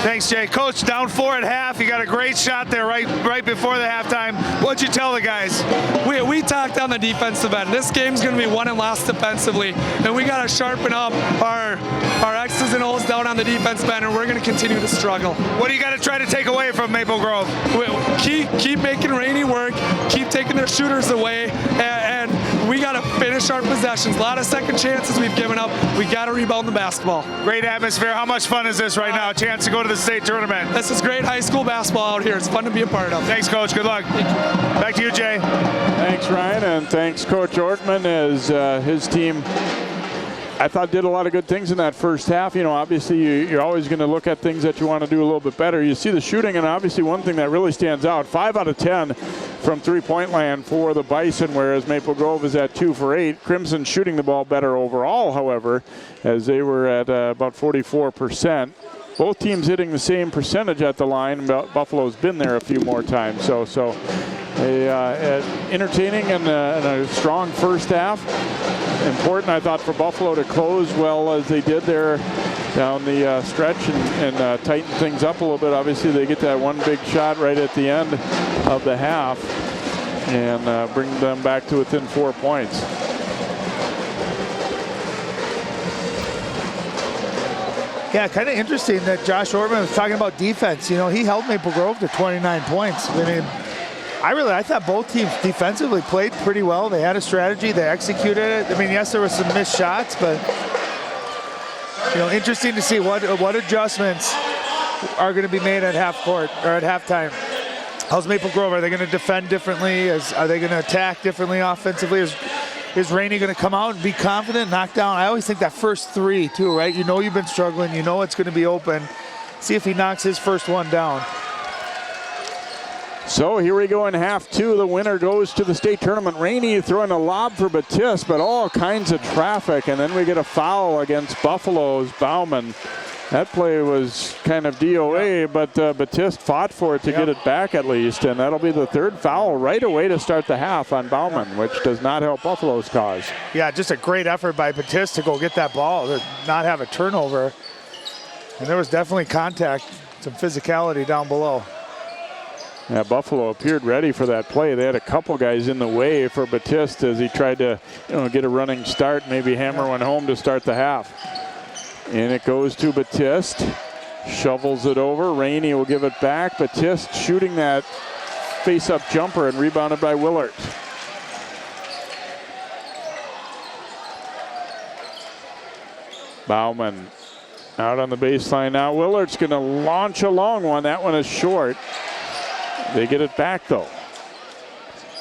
Thanks, Jay. Coach, down 4 at half. You got a great shot there right before the halftime. What'd you tell the guys? We talked on the defensive end. This game's going to be won and lost defensively, and we got to sharpen up our X's and O's down on the defense end, and we're going to continue to struggle. What do you got to try to take away from Maple Grove? Keep making Rainey work, keep taking their shooters away, and we got to finish our possessions. A lot of second chances we've given up. We got to rebound the basketball. Great atmosphere. How much fun is this right now? A chance to go to the state tournament. This is great high school basketball out here. It's fun to be a part of. Thanks, Coach. Good luck. Back to you, Jay. Thanks, Ryan, and thanks, Coach Ortman, as his team, I thought, did a lot of good things in that first half. You know, obviously you're always going to look at things that you want to do a little bit better. You see the shooting, and obviously one thing that really stands out, 5 out of 10 from three-point land for the Bison, whereas Maple Grove is at 2 for 8. Crimson shooting the ball better overall, however, as they were at about 44%. Both teams hitting the same percentage at the line. Buffalo's been there a few more times. So entertaining and a strong first half. Important, I thought, for Buffalo to close well as they did there down the stretch and tighten things up a little bit. Obviously, they get that one big shot right at the end of the half and bring them back to within 4 points. Yeah, kind of interesting that Josh Ortman was talking about defense. You know, he held Maple Grove to 29 points. I mean, I thought both teams defensively played pretty well. They had a strategy. They executed it. I mean, yes, there were some missed shots, but, you know, interesting to see what adjustments are going to be made at half court or at halftime. How's Maple Grove? Are they going to defend differently? Are they going to attack differently offensively? Is Rainey going to come out and be confident, knock down? I always think that first three, too, right? You know you've been struggling. You know it's going to be open. See if he knocks his first one down. So here we go in half 2. The winner goes to the state tournament. Rainey throwing a lob for Batiste, but all kinds of traffic. And then we get a foul against Buffalo's Bauman. That play was kind of DOA, but Batiste fought for it to get it back at least. And that'll be the third foul right away to start the half on Bauman, which does not help Buffalo's cause. Yeah, just a great effort by Batiste to go get that ball, to not have a turnover. And there was definitely contact, some physicality down below. Yeah, Buffalo appeared ready for that play. They had a couple guys in the way for Batiste as he tried to get a running start, maybe hammer one home to start the half. And it goes to Batiste. Shovels it over. Rainey will give it back. Batiste shooting that face-up jumper and rebounded by Willert. Bauman out on the baseline now. Willert's going to launch a long one. That one is short. They get it back, though.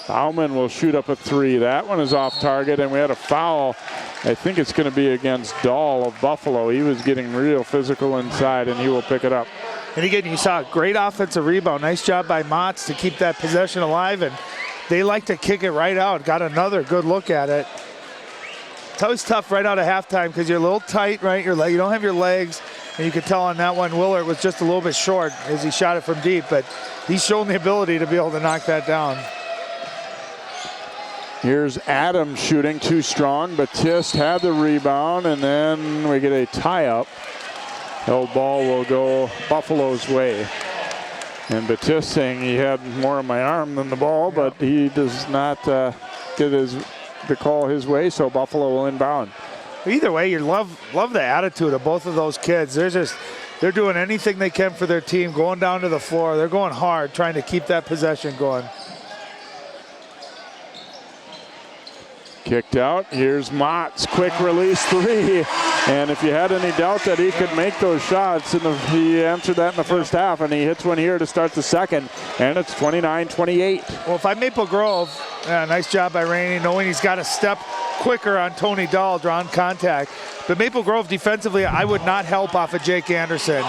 Bauman will shoot up a 3. That one is off target, and we had a foul. I think it's going to be against Dahl of Buffalo. He was getting real physical inside, and he will pick it up. And again, you saw a great offensive rebound. Nice job by Motts to keep that possession alive, and they like to kick it right out. Got another good look at it. It's always tough right out of halftime because you're a little tight, right? You don't have your legs, and you could tell on that one Willert was just a little bit short as he shot it from deep, but he's shown the ability to be able to knock that down. Here's Adams shooting too strong. Batiste had the rebound, and then we get a tie-up. Held ball will go Buffalo's way. And Batiste saying he had more on my arm than the ball, but he does not get the call his way, so Buffalo will inbound. Either way, you love the attitude of both of those kids. They're doing anything they can for their team, going down to the floor. They're going hard, trying to keep that possession going. Kicked out. Here's Motts. Quick release 3. And if you had any doubt that he could make those shots, he answered that in the first half, and he hits one here to start the second. And it's 29-28. Well, if I'm Maple Grove, nice job by Rainey, knowing he's got to step quicker on Tony Dahl, drawing contact. But Maple Grove defensively, I would not help off of Jake Anderson.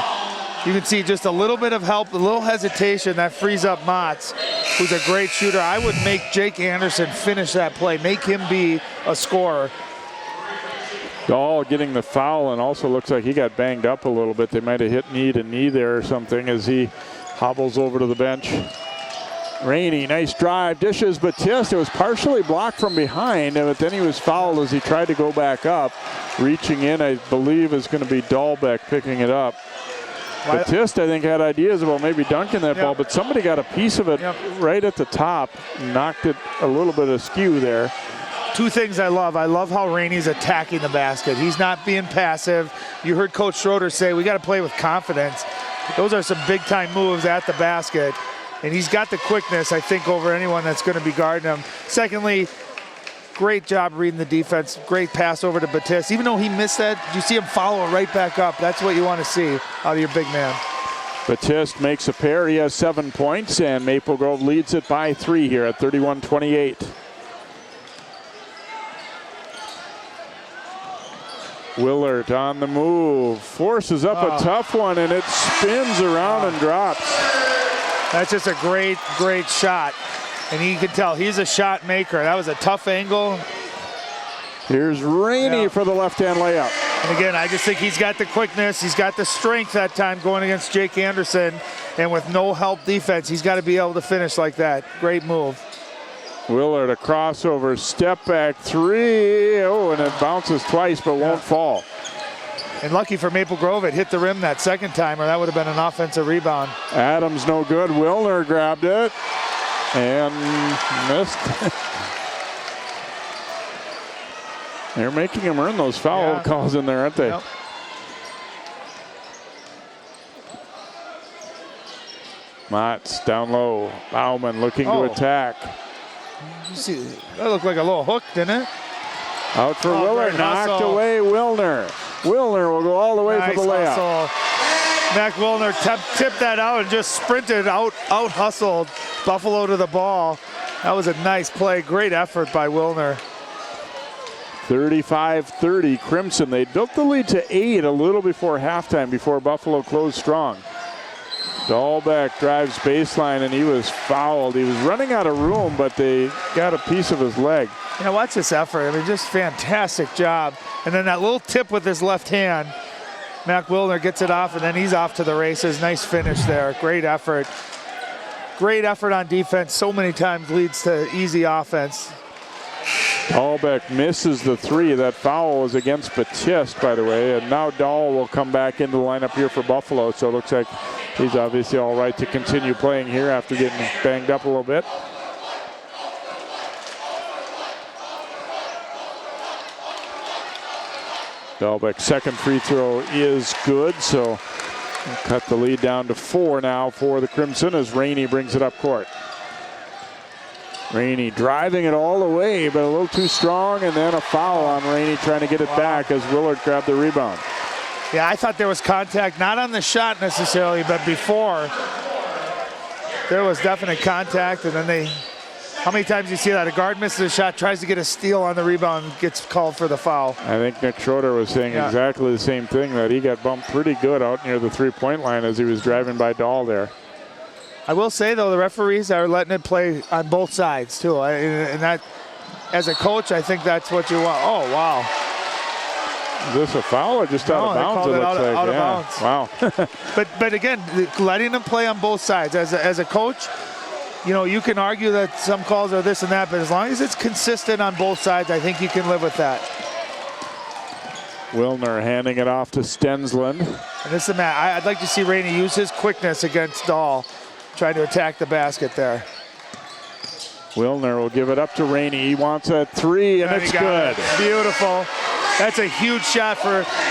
You can see just a little bit of help, a little hesitation that frees up Motts, who's a great shooter. I would make Jake Anderson finish that play, make him be a scorer. Dahl getting the foul, and also looks like he got banged up a little bit. They might have hit knee to knee there or something as he hobbles over to the bench. Rainey, nice drive, dishes Batiste. It was partially blocked from behind, but then he was fouled as he tried to go back up. Reaching in, I believe, is going to be Dahlbeck picking it up. Batiste, I think, had ideas about maybe dunking that ball, but somebody got a piece of it right at the top, knocked it a little bit askew there. Two things I love. I love how Rainey's attacking the basket. He's not being passive. You heard Coach Schroeder say, we got to play with confidence. Those are some big-time moves at the basket. And he's got the quickness, I think, over anyone that's going to be guarding him. Secondly, great job reading the defense. Great pass over to Batiste. Even though he missed that, you see him follow it right back up. That's what you want to see out of your big man. Batiste makes a pair. He has 7 points, and Maple Grove leads it by 3 here at 31-28. Willard on the move. Forces up a tough one, and it spins around and drops. That's just a great, great shot. And you can tell he's a shot maker. That was a tough angle. Here's Rainey for the left-hand layup. And again, I just think he's got the quickness. He's got the strength that time going against Jake Anderson. And with no help defense, he's got to be able to finish like that. Great move. Willard, a crossover, step back three. Oh, and it bounces twice but won't fall. And lucky for Maple Grove, it hit the rim that second time, or that would have been an offensive rebound. Adams no good. Wilner grabbed it and missed. They're making him earn those foul calls in there, aren't they? Yep. Motts down low. Bauman looking to attack. You see, that looked like a little hook, didn't it? Out for Willard, knocked away Wilner. Wilner will go all the way for the layup. Hustle. Mac Wilner tipped that out and just sprinted out hustled Buffalo to the ball. That was a nice play. Great effort by Wilner. 35-30 Crimson. They built the lead to 8 a little before halftime, before Buffalo closed strong. Dahlbeck drives baseline, and he was fouled. He was running out of room, but they got a piece of his leg. You know, watch this effort. I mean, just fantastic job. And then that little tip with his left hand. Mac Wilner gets it off, and then he's off to the races. Nice finish there. Great effort. Great effort on defense. So many times leads to easy offense. Dahlbeck misses the three. That foul was against Batiste, by the way. And now Dahl will come back into the lineup here for Buffalo. So it looks like he's obviously all right to continue playing here after getting banged up a little bit. Dahlbeck's second free throw is good, so we'll cut the lead down to 4 now for the Crimson as Rainey brings it up court. Rainey driving it all the way, but a little too strong, and then a foul on Rainey trying to get it back as Willard grabbed the rebound. Yeah, I thought there was contact, not on the shot necessarily, but before. There was definite contact, and then how many times do you see that? A guard misses a shot, tries to get a steal on the rebound, gets called for the foul. I think Nick Schroeder was saying exactly the same thing, that he got bumped pretty good out near the three-point line as he was driving by Dahl there. I will say, though, the referees are letting it play on both sides, too. And that, as a coach, I think that's what you want. Oh, wow. Is this a foul or just out of bounds? It looks like. Out of bounds. Wow. but again, letting them play on both sides. As a coach, you know, you can argue that some calls are this and that, but as long as it's consistent on both sides, I think you can live with that. Wilner handing it off to Stensland. And this is I'd like to see Rainey use his quickness against Dahl, trying to attack the basket there. Wilner will give it up to Rainey. He wants a three, and it's good. Beautiful. That's a huge shot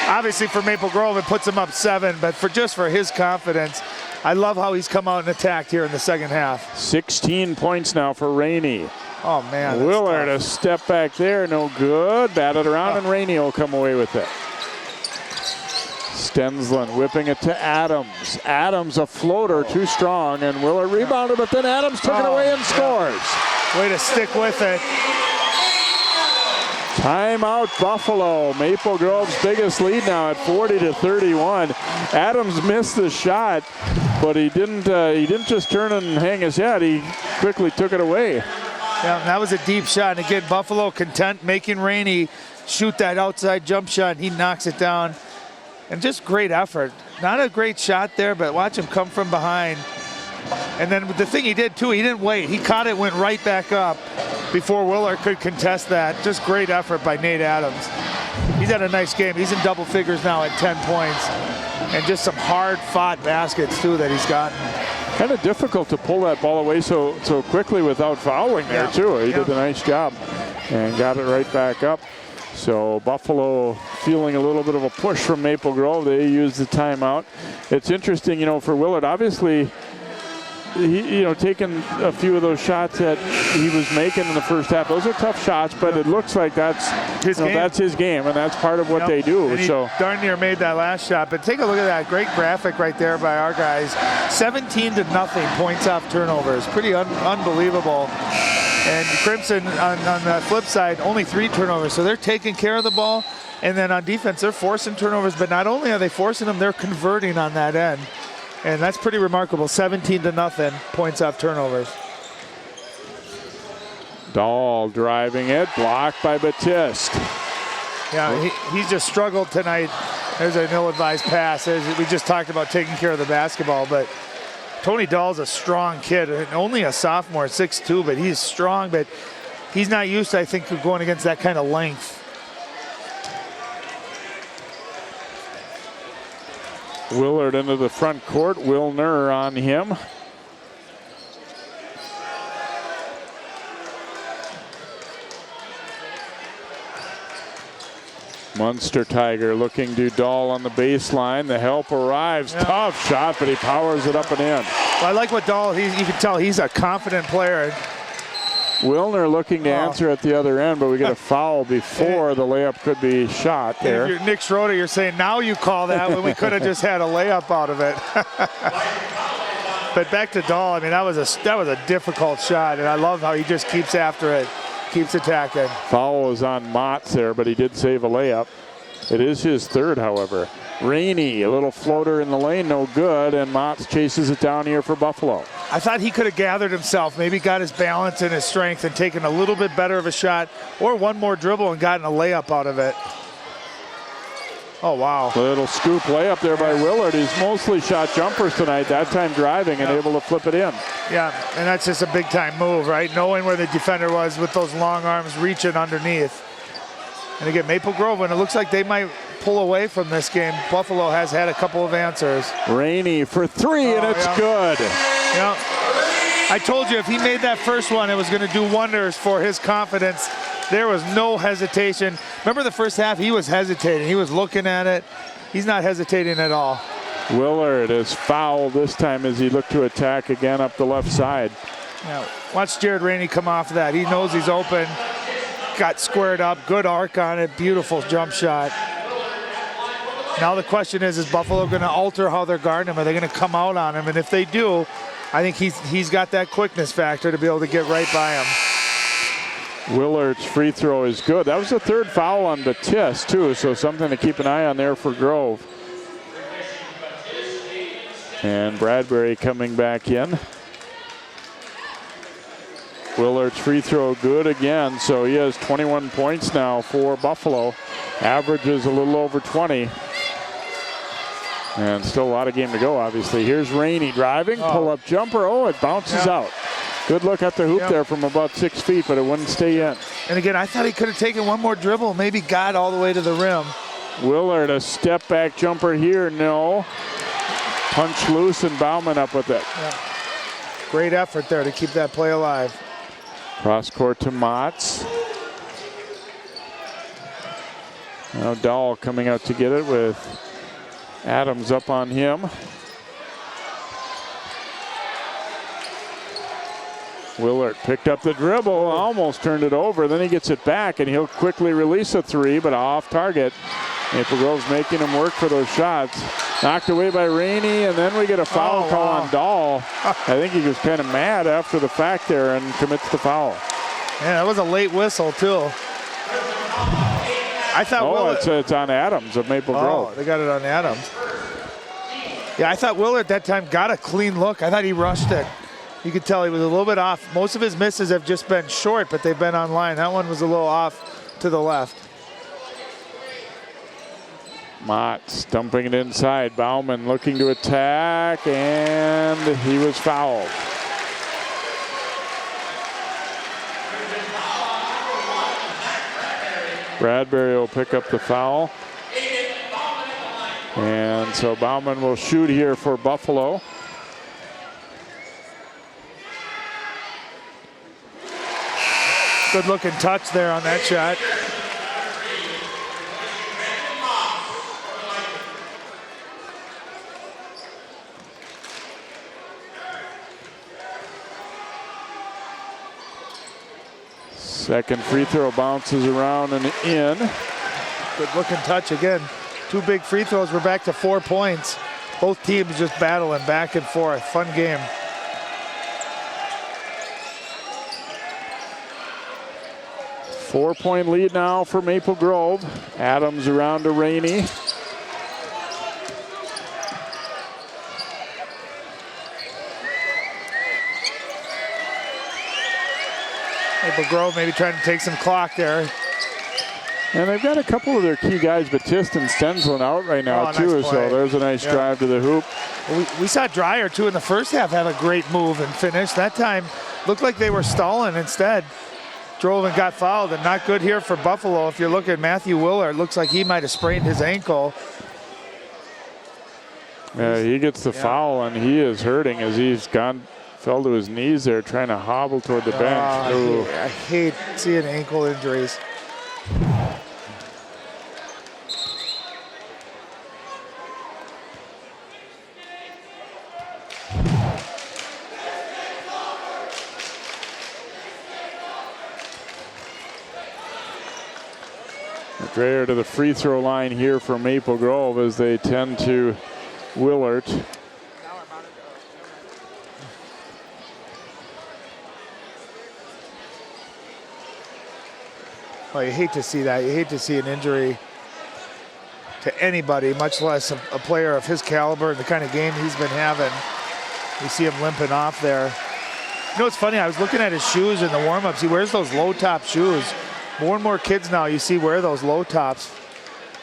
obviously for Maple Grove. It puts him up 7, but just for his confidence, I love how he's come out and attacked here in the second half. 16 points now for Rainey. Oh, man. Willard, a step back there, no good. Batted around, and Rainey will come away with it. Stensland whipping it to Adams. Adams, a floater, too strong, and Willard rebounded, but then Adams took it away and scores. Way to stick with it. Timeout Buffalo. Maple Grove's biggest lead now at 40-31. Adams missed the shot, but he didn't just turn and hang his head. He quickly took it away. Yeah, that was a deep shot. And again, Buffalo content making Rainey shoot that outside jump shot. He knocks it down. And just great effort. Not a great shot there, but watch him come from behind And then the thing he did too, he didn't wait. He caught it, went right back up before Willard could contest that. Just great effort by Nate Adams. He's had a nice game. He's in double figures now at 10 points. And just some hard-fought baskets too that he's gotten. Kind of difficult to pull that ball away so quickly without fouling there too. He did a nice job and got it right back up. So Buffalo feeling a little bit of a push from Maple Grove. They used the timeout. It's interesting, for Willard, obviously, he, taking a few of those shots that he was making in the first half. Those are tough shots, but it looks like that's his game, and that's part of what they do. And he darn near made that last shot. But take a look at that great graphic right there by our guys. 17-0 points off turnovers. Pretty unbelievable. And Crimson on the flip side, only 3 turnovers. So they're taking care of the ball. And then on defense, they're forcing turnovers. But not only are they forcing them, they're converting on that end. And that's pretty remarkable. 17-0 points off turnovers. Dahl driving it, blocked by Batiste. Yeah, he's just struggled tonight. There's an ill-advised pass. We just talked about taking care of the basketball, but Tony Dahl's a strong kid, and only a sophomore, 6'2", but he's strong, but he's not used to, I think, going against that kind of length. Willard into the front court. Wilner on him. Munster Tiger looking to Dahl on the baseline. The help arrives. Yeah. Tough shot, but he powers it up and in. Well, I like what Dahl, you can tell he's a confident player. Wilner looking to answer at the other end, but we get a foul before the layup could be shot there. If you're Nick Schroeder, you're saying now you call that when we could have just had a layup out of it. But back to Dahl, I mean, that was a difficult shot, and I love how he just keeps after it, keeps attacking. Foul was on Motts there, but he did save a layup. It is his third, however. Rainey, a little floater in the lane, no good, and Motts chases it down here for Buffalo. I thought he could have gathered himself, maybe got his balance and his strength and taken a little bit better of a shot or one more dribble and gotten a layup out of it. Oh, wow. Little scoop layup there by Willard. He's mostly shot jumpers tonight, that time driving and able to flip it in. Yeah, and that's just a big-time move, right? Knowing where the defender was with those long arms reaching underneath. And again, Maple Grove, when it looks like they might pull away from this game, Buffalo has had a couple of answers. Rainey for 3, and it's good. Yeah. I told you if he made that first one, it was going to do wonders for his confidence. There was no hesitation. Remember the first half, he was hesitating. He was looking at it. He's not hesitating at all. Willard is fouled this time as he looked to attack again up the left side. Now, watch Jared Rainey come off of that. He knows he's open. Got squared up. Good arc on it. Beautiful jump shot. Now the question is Buffalo going to alter how they're guarding him? Are they going to come out on him? And if they do, I think he's got that quickness factor to be able to get right by him. Willard's free throw is good. That was the third foul on Batiste, too, so something to keep an eye on there for Grove. And Bradbury coming back in. Willard's free throw good again, so he has 21 points now for Buffalo. Averages a little over 20. And still a lot of game to go, obviously. Here's Rainey driving, pull-up jumper. Oh, it bounces out. Good look at the hoop there from about 6 feet, but it wouldn't stay in. And again, I thought he could have taken one more dribble, maybe got all the way to the rim. Willard, a step-back jumper here, no. Punch loose and Bauman up with it. Yeah. Great effort there to keep that play alive. Cross court to Motts. Now Dahl coming out to get it with Adams up on him. Willard picked up the dribble, almost turned it over. Then he gets it back, and he'll quickly release a 3, but off target. Maple Grove's making him work for those shots. Knocked away by Rainey, and then we get a foul call on Dahl. I think he was kind of mad after the fact there and commits the foul. Yeah, that was a late whistle, too. I thought it's on Adams of Maple Grove. Oh, they got it on Adams. Yeah, I thought Willard at that time got a clean look. I thought he rushed it. You could tell he was a little bit off. Most of his misses have just been short, but they've been on line. That one was a little off to the left. Motts dumping it inside. Bauman looking to attack, and he was fouled. Bradbury will pick up the foul. And so Bauman will shoot here for Buffalo. Good looking touch there on that shot. Second free throw bounces around and in. Good looking touch again. 2 big free throws. We're back to 4 points. Both teams just battling back and forth. Fun game. Four-point lead now for Maple Grove. Adams around to Rainey. Maple Grove maybe trying to take some clock there. And they've got a couple of their key guys, Batista and Stensland, out right now, too. Nice So there's a nice drive to the hoop. We saw Dreyer, too, in the first half have a great move and finish. That time looked like they were stalling instead. Drove and got fouled, and not good here for Buffalo. If you look at Matthew Willard, it looks like he might have sprained his ankle. Yeah, he gets the foul, and he is hurting as he's fell to his knees there trying to hobble toward the bench. I hate seeing ankle injuries. Dreyer to the free throw line here for Maple Grove as they tend to Willard. Well, you hate to see that. You hate to see an injury to anybody, much less a player of his caliber and the kind of game he's been having. You see him limping off there. You know, it's funny. I was looking at his shoes in the warm-ups. He wears those low-top shoes. More and more kids now you see wear those low tops.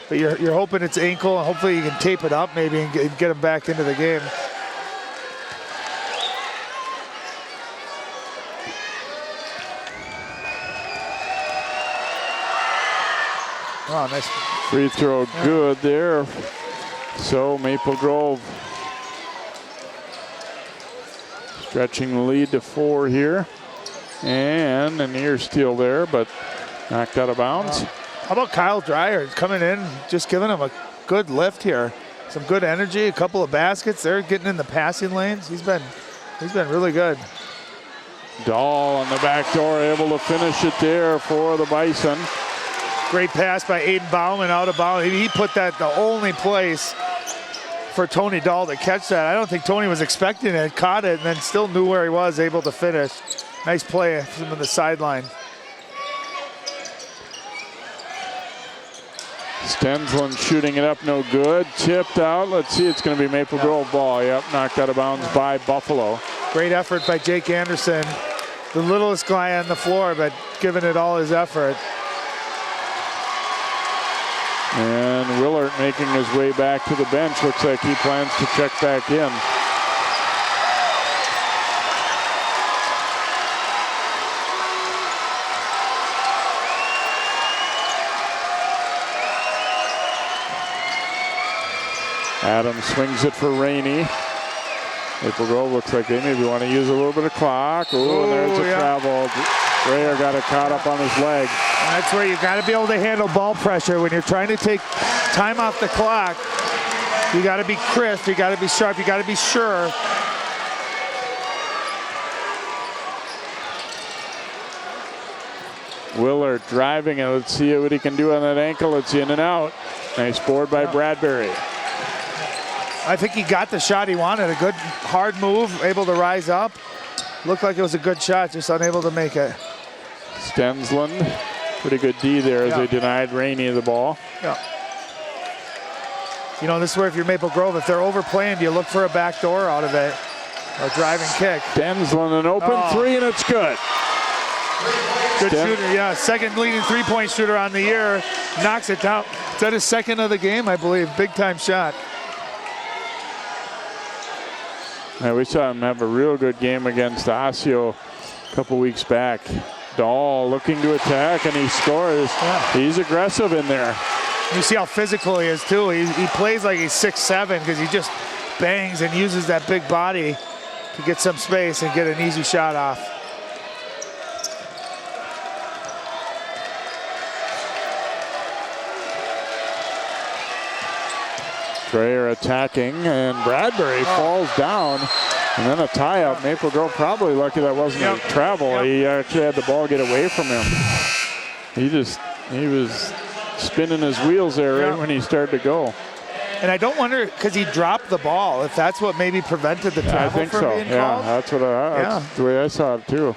But you're hoping it's ankle, and hopefully you can tape it up maybe and get him back into the game. Oh, nice. Free throw good there. So Maple Grove stretching the lead to 4 here. And a near steal there, but knocked out of bounds. How about Kyle Dreyer? He's coming in, just giving him a good lift here. Some good energy, a couple of baskets. They're getting in the passing lanes. He's been really good. Dahl on the back door, able to finish it there for the Bison. Great pass by Aiden Bauman out of bounds. He put that the only place for Tony Dahl to catch that. I don't think Tony was expecting it, caught it, and then still knew where he was, able to finish. Nice play from the sideline. Stensland shooting it up, no good. Tipped out. Let's see, it's going to be Maple Grove ball. Yep, knocked out of bounds by Buffalo. Great effort by Jake Anderson. The littlest guy on the floor, but giving it all his effort. And Willard making his way back to the bench. Looks like he plans to check back in. Adams swings it for Rainey. Maple Grove looks like they maybe want to use a little bit of clock. Oh, and there's a travel. Dreyer got it caught up on his leg. And that's where you got to be able to handle ball pressure. When you're trying to take time off the clock, you got to be crisp, you got to be sharp, you got to be sure. Willard driving it. Let's see what he can do on that ankle. It's in and out. Nice board by Bradbury. I think he got the shot he wanted. A good hard move, able to rise up. Looked like it was a good shot, just unable to make it. Stensland, pretty good D there as they denied Rainey the ball. Yeah. You know, this is where if you're Maple Grove, if they're overplaying, you look for a back door out of it. Or driving kick. Stensland, an open three, and it's good. Good shooter, yeah. Second leading three-point shooter on the year. Knocks it down. Is that his second of the game, I believe? Big-time shot. Yeah, we saw him have a real good game against Osseo a couple weeks back. Dahl looking to attack, and he scores. Yeah. He's aggressive in there. You see how physical he is, too. He plays like he's 6'7" because he just bangs and uses that big body to get some space and get an easy shot off. Dreyer attacking, and Bradbury falls down. And then a tie-up. Maple Grove probably lucky that wasn't a travel. He actually had the ball get away from him. He was spinning his wheels there right when he started to go. And I don't wonder, because he dropped the ball, if that's what maybe prevented the travel I think from so. being Yeah, called. that's the way I saw it too.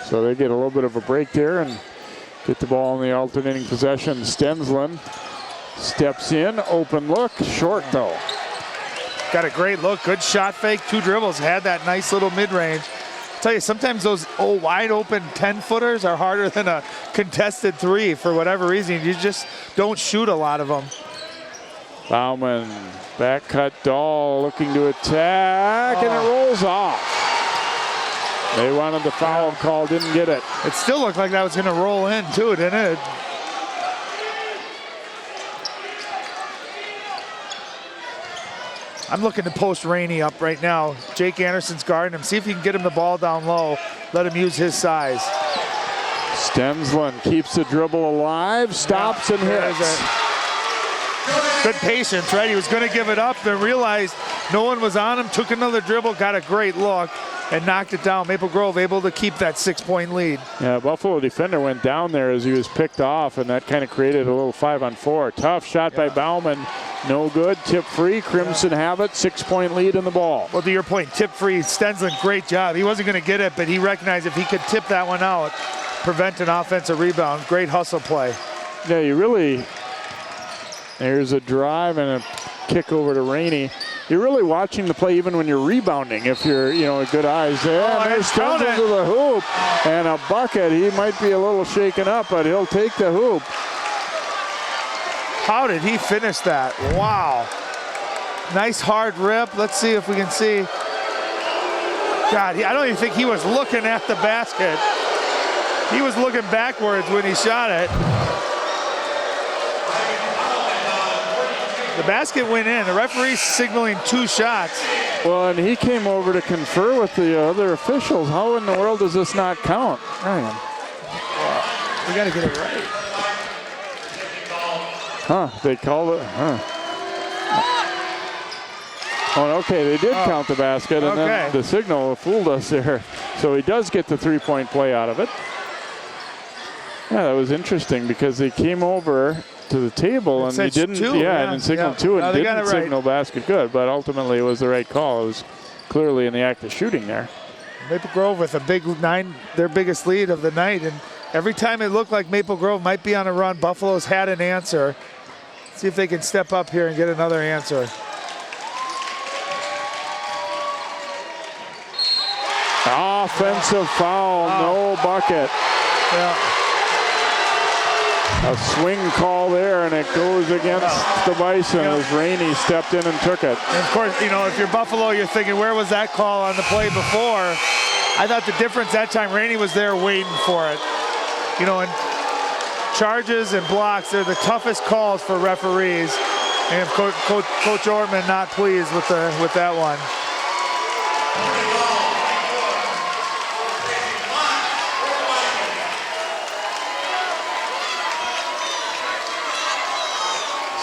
So they get a little bit of a break there and get the ball in the alternating possession. Stensland steps in, open look, short though. Got a great look, good shot fake, 2 dribbles, had that nice little mid-range. I'll tell you, sometimes those wide open 10-footers are harder than a contested 3 for whatever reason. You just don't shoot a lot of them. Bauman, back cut, Dahl looking to attack, and it rolls off. They wanted the foul call, didn't get it. It still looked like that was going to roll in too, didn't it? I'm looking to post Rainey up right now. Jake Anderson's guarding him. See if he can get him the ball down low. Let him use his size. Stensland keeps the dribble alive, stops and hits. Good patience, right? He was going to give it up and realized no one was on him, took another dribble, got a great look, and knocked it down. Maple Grove able to keep that 6-point lead. Yeah, Buffalo defender went down there as he was picked off, and that kind of created a little 5-on-4. Tough shot by Bauman. No good. Tip free. Crimson have it. 6-point lead in the ball. Well, to your point, tip free. Stensland, great job. He wasn't going to get it, but he recognized if he could tip that one out, prevent an offensive rebound. Great hustle play. Yeah, you really. There's a drive and a kick over to Rainey. You're really watching the play even when you're rebounding. If you're, good eyes there. And there's Stensland to the hoop and a bucket. He might be a little shaken up, but he'll take the hoop. How did he finish that? Wow. Nice hard rip. Let's see if we can see. God, I don't even think he was looking at the basket. He was looking backwards when he shot it. The basket went in. The referee's signaling 2 shots. Well, and he came over to confer with the other officials. How in the world does this not count? Ryan. We got to get it right. They called it. Oh, okay, they did count the basket, and then the signal fooled us there. So he does get the 3-point play out of it. Yeah, that was interesting because they came over to the table and he didn't, and signaled 2 and didn't signal basket good, but ultimately it was the right call. It was clearly in the act of shooting there. Maple Grove with a big 9, their biggest lead of the night, and every time it looked like Maple Grove might be on a run, Buffalo's had an answer. See if they can step up here and get another answer. Offensive foul, no bucket. Yeah. A swing call there, and it goes against the Bison as Rainey stepped in and took it. And of course, if you're Buffalo, you're thinking, where was that call on the play before? I thought the difference that time, Rainey was there waiting for it. And charges and blocks, they're the toughest calls for referees. And Coach Ortman not pleased with that one.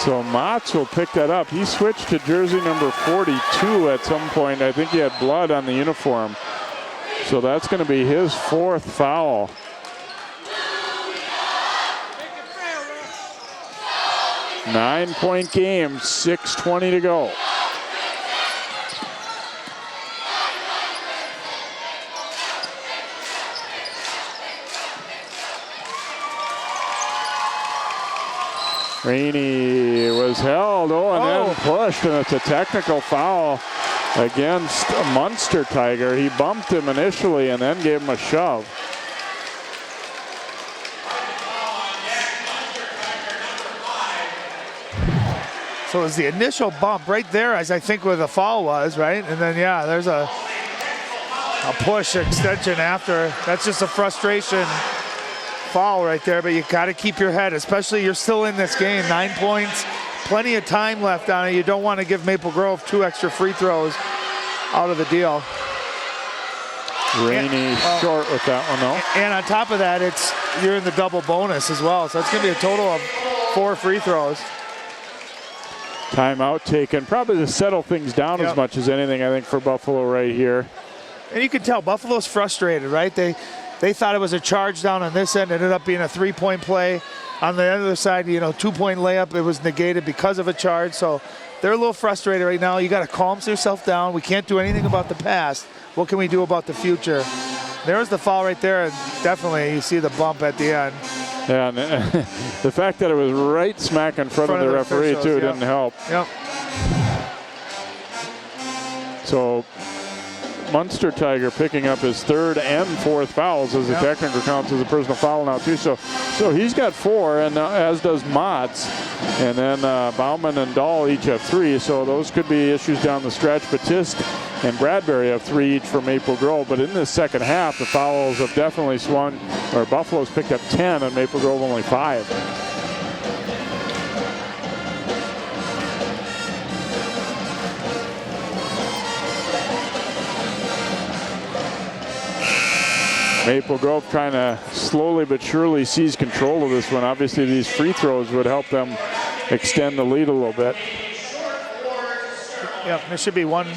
So Motts will pick that up. He switched to jersey number 42 at some point. I think he had blood on the uniform. So that's going to be his 4th foul. Nine-point game, 6:20 to go. Rainey was held, then pushed, and it's a technical foul against Munster Tiger. He bumped him initially and then gave him a shove. So it was the initial bump right there, as I think where the foul was, right? And then, there's a push extension after. That's just a frustration foul right there, but you got to keep your head, especially you're still in this game. 9 points, plenty of time left on it. You don't want to give Maple Grove 2 extra free throws out of the deal. Rainey short with that one, though. And on top of that, you're in the double bonus as well. So it's going to be a total of 4 free throws. Timeout taken, probably to settle things down as much as anything, I think, for Buffalo right here. And you can tell Buffalo's frustrated, right? They thought it was a charge down on this end, ended up being a 3-point play. On the other side, 2-point layup, it was negated because of a charge. So they're a little frustrated right now. You got to calm yourself down. We can't do anything about the past. What can we do about the future? There's the foul right there, and definitely you see the bump at the end. Yeah, and the fact that it was right smack in front of the referee, too, didn't help. Yep. So Munster Tiger picking up his 3rd and 4th fouls as the technical counts as a personal foul now, too. So he's got 4, and as does Motts. And then Bauman and Dahl each have 3, so those could be issues down the stretch. Batiste and Bradbury have 3 each for Maple Grove. But in this second half, the fouls have definitely swung, or Buffalo's picked up 10 and Maple Grove only 5. Maple Grove trying to slowly but surely seize control of this one. Obviously, these free throws would help them extend the lead a little bit. Yeah, there should be one.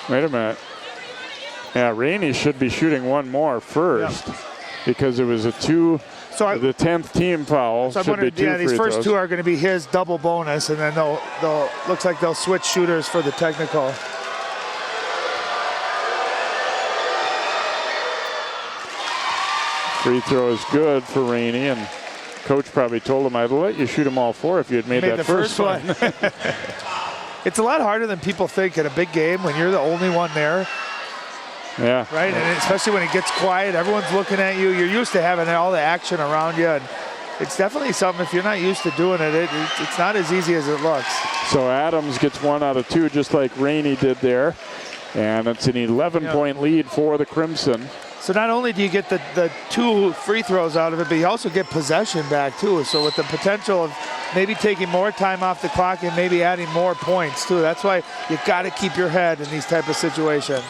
Wait a minute. Yeah, Rainey should be shooting one more first because it was a 2. So the 10th team foul. So should be 2 these free first throws. 2 are going to be his double bonus, and then they'll looks like they'll switch shooters for the technical. Free throw is good for Rainey, and coach probably told him, I'd let you shoot them all 4 if you had made that the first one. It's a lot harder than people think in a big game when you're the only one there. Yeah. Right, and especially when it gets quiet, everyone's looking at you. You're used to having all the action around you. And it's definitely something, if you're not used to doing it, it's not as easy as it looks. So Adams gets 1 out of 2, just like Rainey did there. And it's an 11-point lead for the Crimson. So not only do you get the 2 free throws out of it, but you also get possession back too. So with the potential of maybe taking more time off the clock and maybe adding more points too. That's why you got to keep your head in these type of situations.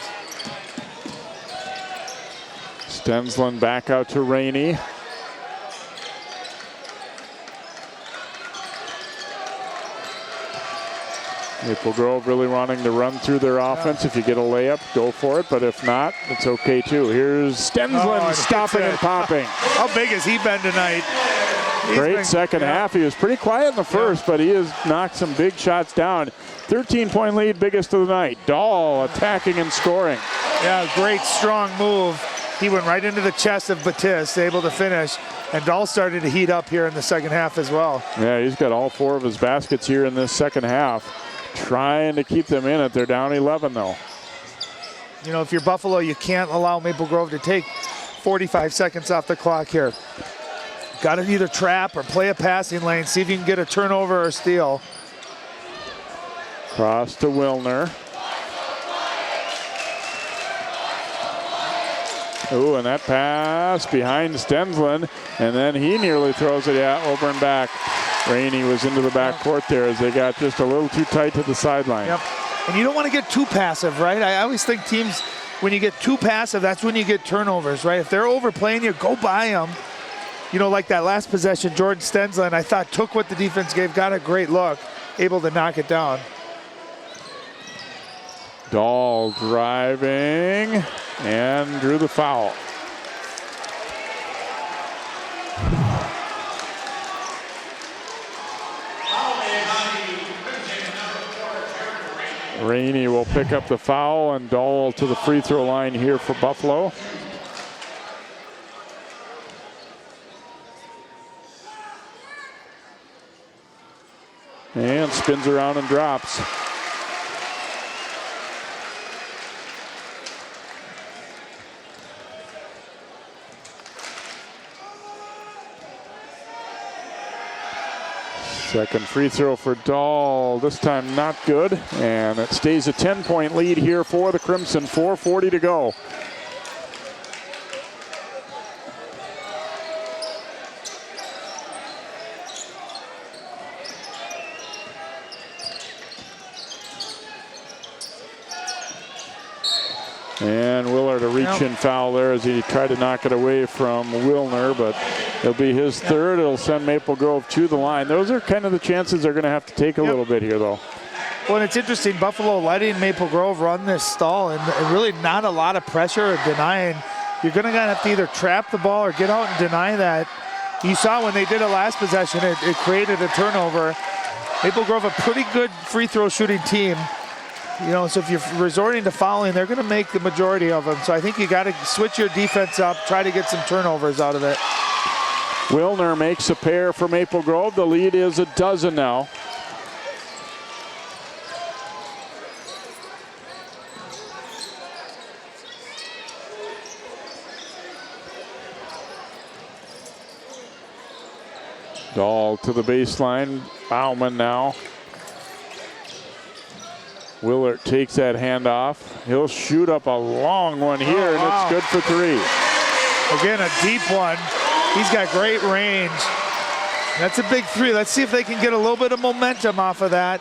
Stensland back out to Rainey. Maple Grove really wanting to run through their offense. If you get a layup, go for it. But if not, it's okay too. Here's Stensland stopping and popping. How big has he been tonight? Great second half. He was pretty quiet in the first, but he has knocked some big shots down. 13-point lead, biggest of the night. Dahl attacking and scoring. Yeah, great strong move. He went right into the chest of Batiste, able to finish. And Dahl started to heat up here in the second half as well. Yeah, he's got all 4 of his baskets here in this second half. Trying to keep them in it. They're down 11 though. You know, if you're Buffalo, you can't allow Maple Grove to take 45 seconds off the clock here. Got to either trap or play a passing lane, see if you can get a turnover or steal. Cross to Wilner. Ooh, and that pass behind Stensland, and then he nearly throws it over and back. Rainey was into the backcourt there as they got just a little too tight to the sideline. Yep, and you don't want to get too passive, right? I always think teams, when you get too passive, that's when you get turnovers, right? If they're overplaying you, go by them. You know, like that last possession, Jordan Stensland, I thought took what the defense gave, got a great look, able to knock it down. Dahl driving and drew the foul. Rainey will pick up the foul, and Dahl to the free throw line here for Buffalo. And spins around and drops. Second free throw for Dahl, this time not good, and it stays a 10-point lead here for the Crimson, 4:40 to go. And Willard, a reach-in foul there as he tried to knock it away from Wilner, but it'll be his third. It'll send Maple Grove to the line. Those are kind of the chances they're going to have to take a little bit here, though. Well, and it's interesting, Buffalo letting Maple Grove run this stall and really not a lot of pressure or denying. You're going to have to either trap the ball or get out and deny that. You saw when they did it last possession, it created a turnover. Maple Grove, a pretty good free throw shooting team. You know, so if you're resorting to fouling, they're going to make the majority of them. So I think you got to switch your defense up, try to get some turnovers out of it. Wilner makes a pair for Maple Grove. The lead is a dozen now. Dahl to the baseline. Bauman now. Willard takes that handoff. He'll shoot up a long one here, and it's good for three. Again, a deep one. He's got great range. That's a big three. Let's see if they can get a little bit of momentum off of that.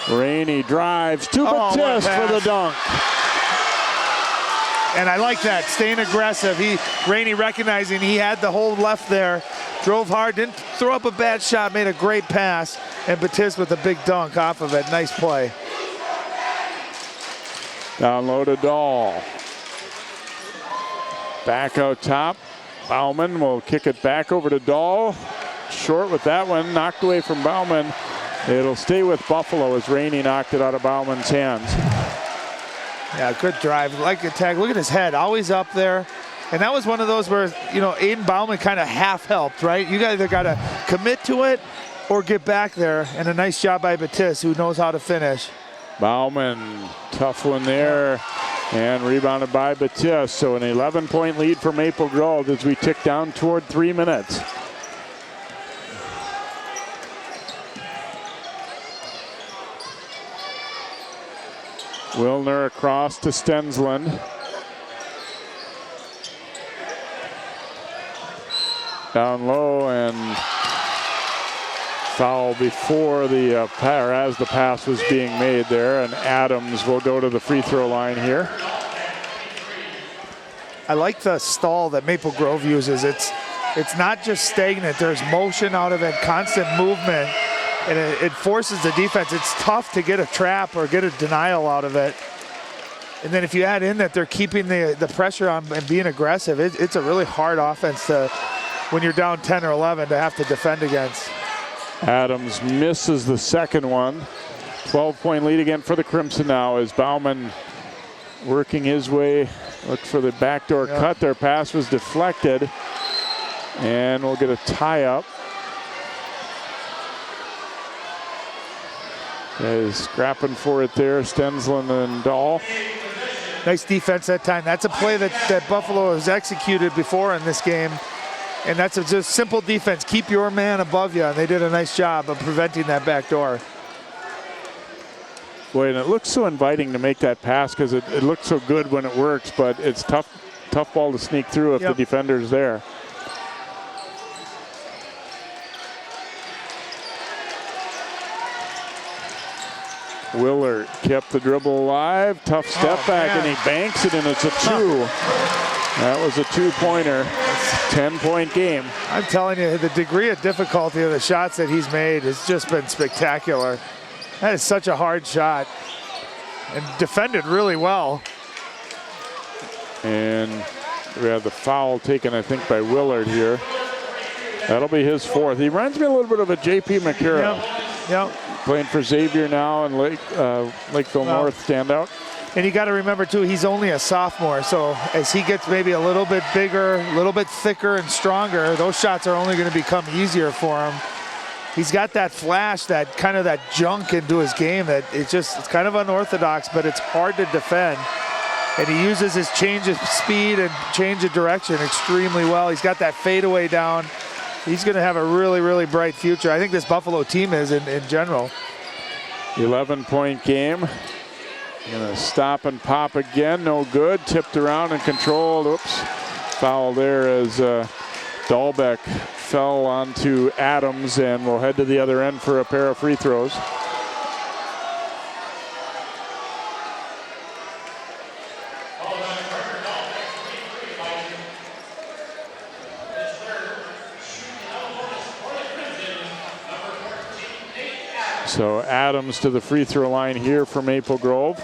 Rainey drives to Batiste for the dunk. And I like that, staying aggressive. Rainey recognizing he had the whole left there. Drove hard, didn't throw up a bad shot, made a great pass. And Batiste with a big dunk off of it. Nice play. Down low to Dahl. Back out top. Bauman will kick it back over to Dahl. Short with that one, knocked away from Bauman. It'll stay with Buffalo as Rainey knocked it out of Bauman's hands. Yeah, good drive. Like the tag. Look at his head, always up there. And that was one of those where, you know, Aiden Bauman kind of half helped, right? You either got to commit to it or get back there. And a nice job by Batiste, who knows how to finish. Bauman, tough one there. And rebounded by Batiste. So an 11-point lead for Maple Grove as we tick down toward 3 minutes. Wilner across to Stensland. Down low and foul before the or as the pass was being made there, and Adams will go to the free throw line here. I like the stall that Maple Grove uses. It's not just stagnant. There's motion out of it, constant movement, and it forces the defense. It's tough to get a trap or get a denial out of it. And then if you add in that they're keeping the pressure on and being aggressive, it's a really hard offense to, when you're down 10 or 11, to have to defend against. Adams misses the second one. 12-point lead again for the Crimson now as Bauman working his way. Look for the backdoor cut. Their pass was deflected. And we'll get a tie-up. Is scrapping for it there, Stensland and Dahl. Nice defense that time. That's a play that Buffalo has executed before in this game. And that's just simple defense. Keep your man above you. And they did a nice job of preventing that back door. Boy, and it looks so inviting to make that pass because it looks so good when it works, but it's tough ball to sneak through if the defender's there. Willard kept the dribble alive. Tough step back, and he banks it, and it's a two. That was a two-pointer. 10-point game. I'm telling you, the degree of difficulty of the shots that he's made has just been spectacular. That is such a hard shot. And defended really well. And we have the foul taken, I think, by Willard here. That'll be his fourth. He reminds me a little bit of a J.P. McCurry. Yep. Playing for Xavier now and Lakeville North standout. And you got to remember, too, he's only a sophomore. So as he gets maybe a little bit bigger, a little bit thicker and stronger, those shots are only going to become easier for him. He's got that flash, that kind of that junk into his game that it's kind of unorthodox, but it's hard to defend. And he uses his change of speed and change of direction extremely well. He's got that fadeaway down. He's going to have a really, really bright future. I think this Buffalo team is in general. 11-point game. Gonna stop and pop again. No good. Tipped around and controlled. Oops. Foul there as Dahlbeck fell onto Adams, and we'll head to the other end for a pair of free throws. So Adams to the free throw line here for Maple Grove.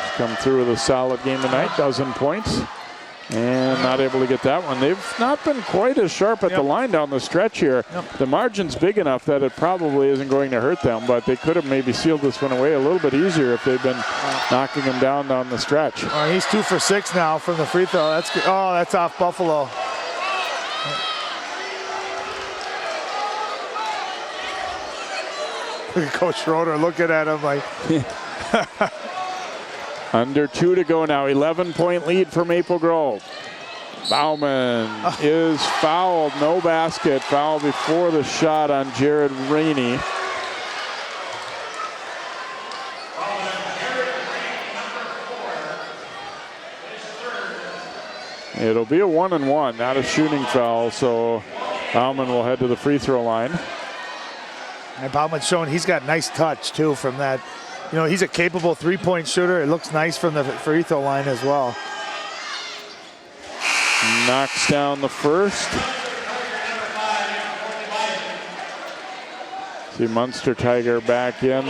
He's come through with a solid game tonight, dozen points. And not able to get that one. They've not been quite as sharp at the line down the stretch here. The margin's big enough that it probably isn't going to hurt them, but they could have maybe sealed this one away a little bit easier if they've been knocking them down the stretch. He's 2 for 6 now from the free throw. That's good. Oh, that's off Buffalo. Look at Coach Schroeder looking at him like. Under 2 to go now. 11-point lead for Maple Grove. Bauman is fouled. No basket. Foul before the shot on Jared Rainey. It'll be a 1-and-1, not a shooting foul. So Bauman will head to the free throw line. And Bauman's showing he's got nice touch too from that. You know, he's a capable three-point shooter. It looks nice from the free throw line as well. Knocks down the first. See Munster Tiger back in.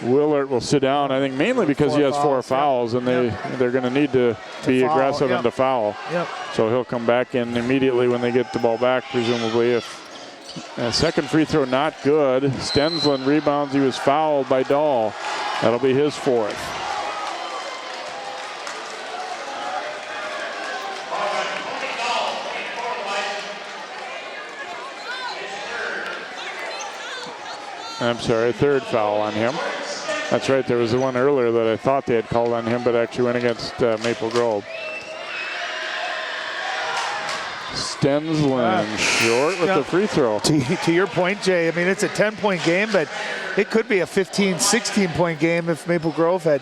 Willard will sit down, I think mainly because he has 4 fouls, and they're going to need to be aggressive and to foul. So he'll come back in immediately when they get the ball back, presumably. If second free throw not good. Stensland rebounds. He was fouled by Dahl. That'll be his 4th. I'm sorry, 3rd foul on him. That's right, there was the one earlier that I thought they had called on him, but actually went against Maple Grove. Stensland short with the free throw. To your point, Jay, I mean, it's a 10-point game, but it could be a 15, 16-point game if Maple Grove had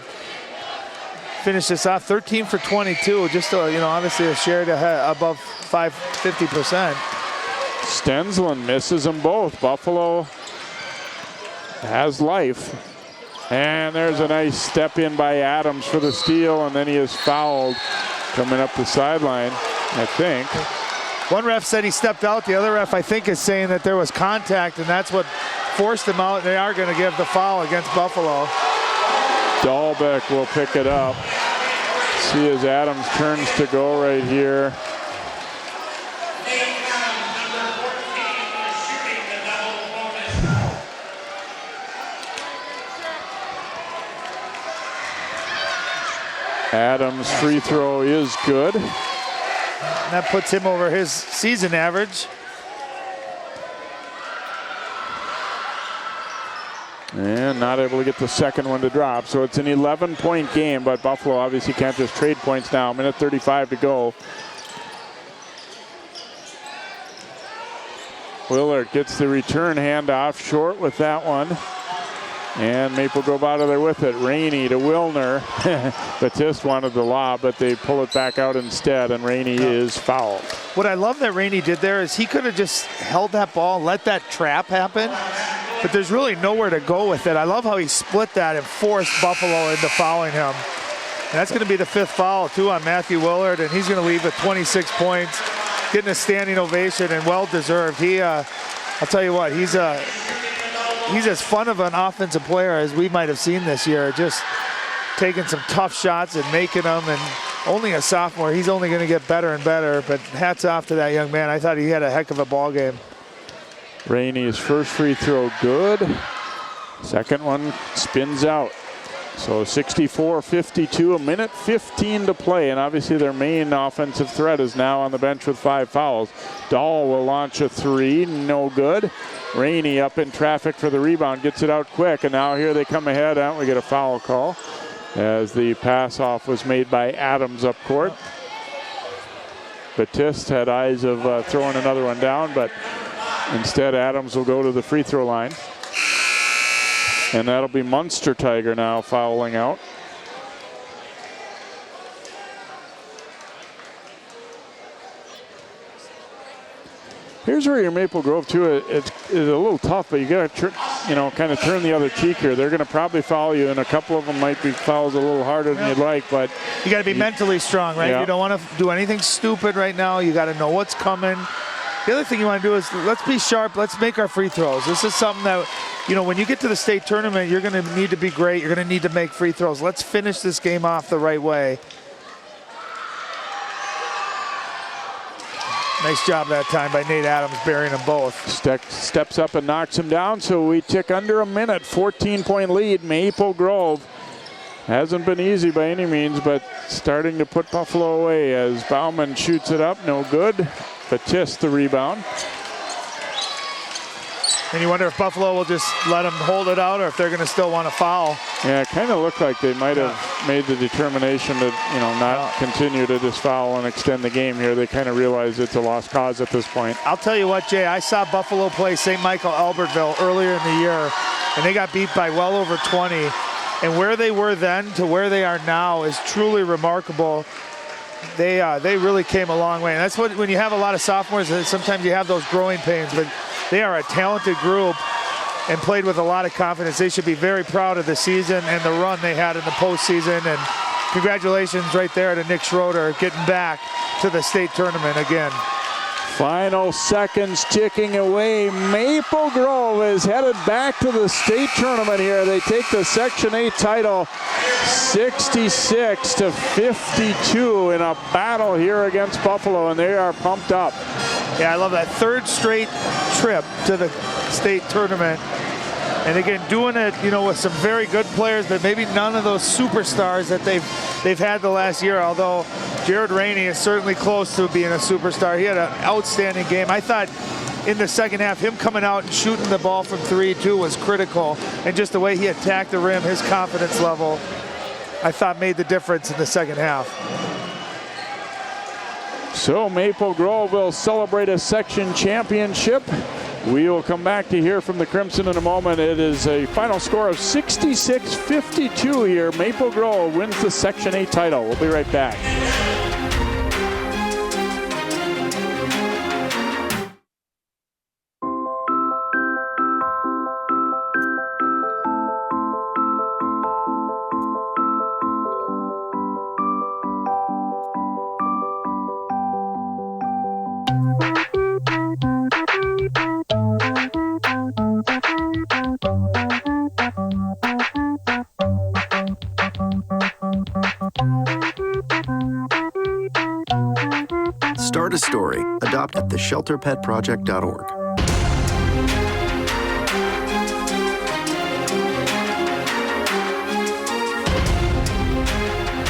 finished this off. 13 for 22, just, obviously a share above 50%. Stensland misses them both. Buffalo has life. And there's a nice step in by Adams for the steal, and then he is fouled coming up the sideline, I think. One ref said he stepped out. The other ref, I think, is saying that there was contact, and that's what forced him out. They are going to give the foul against Buffalo. Dahlbeck will pick it up. See as Adams turns to go right here. Adams' free throw is good. And that puts him over his season average. And not able to get the second one to drop. So it's an 11-point game, but Buffalo obviously can't just trade points now. Minute 35 to go. Willard gets the return handoff, short with that one. And Maple Grove out of there with it. Rainey to Wilner. Batiste wanted the lob, but they pull it back out instead, and Rainey is fouled. What I love that Rainey did there is he could have just held that ball and let that trap happen, but there's really nowhere to go with it. I love how he split that and forced Buffalo into fouling him. And that's going to be the 5th foul, too, on Matthew Willard, and he's going to leave with 26 points, getting a standing ovation, and well-deserved. I'll tell you what, he's as fun of an offensive player as we might have seen this year, just taking some tough shots and making them, and only a sophomore. He's only going to get better and better, but hats off to that young man. I thought he had a heck of a ball game. Rainey's first free throw good. Second one spins out. So 64-52, a minute 15 to play, and obviously their main offensive threat is now on the bench with 5 fouls. Dahl will launch a 3, no good. Rainey up in traffic for the rebound, gets it out quick, and now here they come ahead, and we get a foul call as the pass off was made by Adams up court. Batiste had eyes of throwing another one down, but instead Adams will go to the free throw line. And that'll be Munster Tiger now fouling out. Here's where your Maple Grove too. It's a little tough, but you got to, kind of turn the other cheek here. They're going to probably foul you, and a couple of them might be fouls a little harder than you'd like. But you got to be mentally strong, right? Yeah. You don't want to do anything stupid right now. You got to know what's coming. The other thing you want to do is let's be sharp. Let's make our free throws. This is something that, when you get to the state tournament, you're going to need to be great. You're going to need to make free throws. Let's finish this game off the right way. Nice job that time by Nate Adams, burying them both. Steps up and knocks him down, so we tick under a minute. 14-point lead, Maple Grove. Hasn't been easy by any means, but starting to put Buffalo away as Bauman shoots it up, no good. Batiste the rebound. And you wonder if Buffalo will just let them hold it out or if they're going to still want to foul. Yeah, it kind of looked like they might have made the determination to, not continue to just foul and extend the game here. They kind of realize it's a lost cause at this point. I'll tell you what, Jay, I saw Buffalo play St. Michael Albertville earlier in the year, and they got beat by well over 20. And where they were then to where they are now is truly remarkable. They really came a long way. And that's when you have a lot of sophomores, sometimes you have those growing pains, but they are a talented group and played with a lot of confidence. They should be very proud of the season and the run they had in the postseason. And congratulations right there to Nick Schroeder getting back to the state tournament again. Final seconds ticking away. Maple Grove is headed back to the state tournament here. They take the Section 8 title 66-52 in a battle here against Buffalo, and they are pumped up. Yeah, I love that third straight trip to the state tournament. And again, doing it, with some very good players, but maybe none of those superstars that they've had the last year, although Jared Rainey is certainly close to being a superstar. He had an outstanding game. I thought in the second half, him coming out and shooting the ball from 3, too, was critical. And just the way he attacked the rim, his confidence level, I thought made the difference in the second half. So Maple Grove will celebrate a section championship. We will come back to hear from the Crimson in a moment. It is a final score of 66-52 here. Maple Grove wins the Section 8 title. We'll be right back. Start a story. Adopt at theshelterpetproject.org.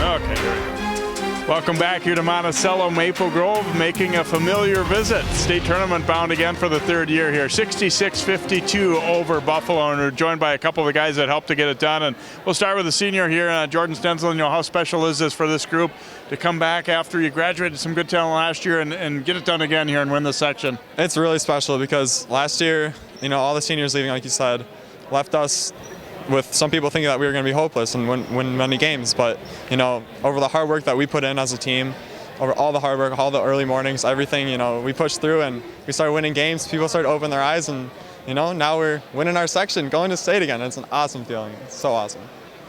Okay, here we go. Welcome back here to Monticello. Maple Grove making a familiar visit. State tournament bound again for the third year here. 66-52 over Buffalo, and we're joined by a couple of the guys that helped to get it done. And we'll start with the senior here, Jordan Stenzel. How special is this for this group to come back after you graduated some good talent last year and get it done again here and win the section? It's really special because last year, all the seniors leaving, like you said, left us with some people thinking that we were going to be hopeless and win many games. But, over the hard work that we put in as a team, over all the hard work, all the early mornings, everything, we pushed through and we started winning games. People started opening their eyes and, now we're winning our section, going to state again. It's an awesome feeling. It's so awesome.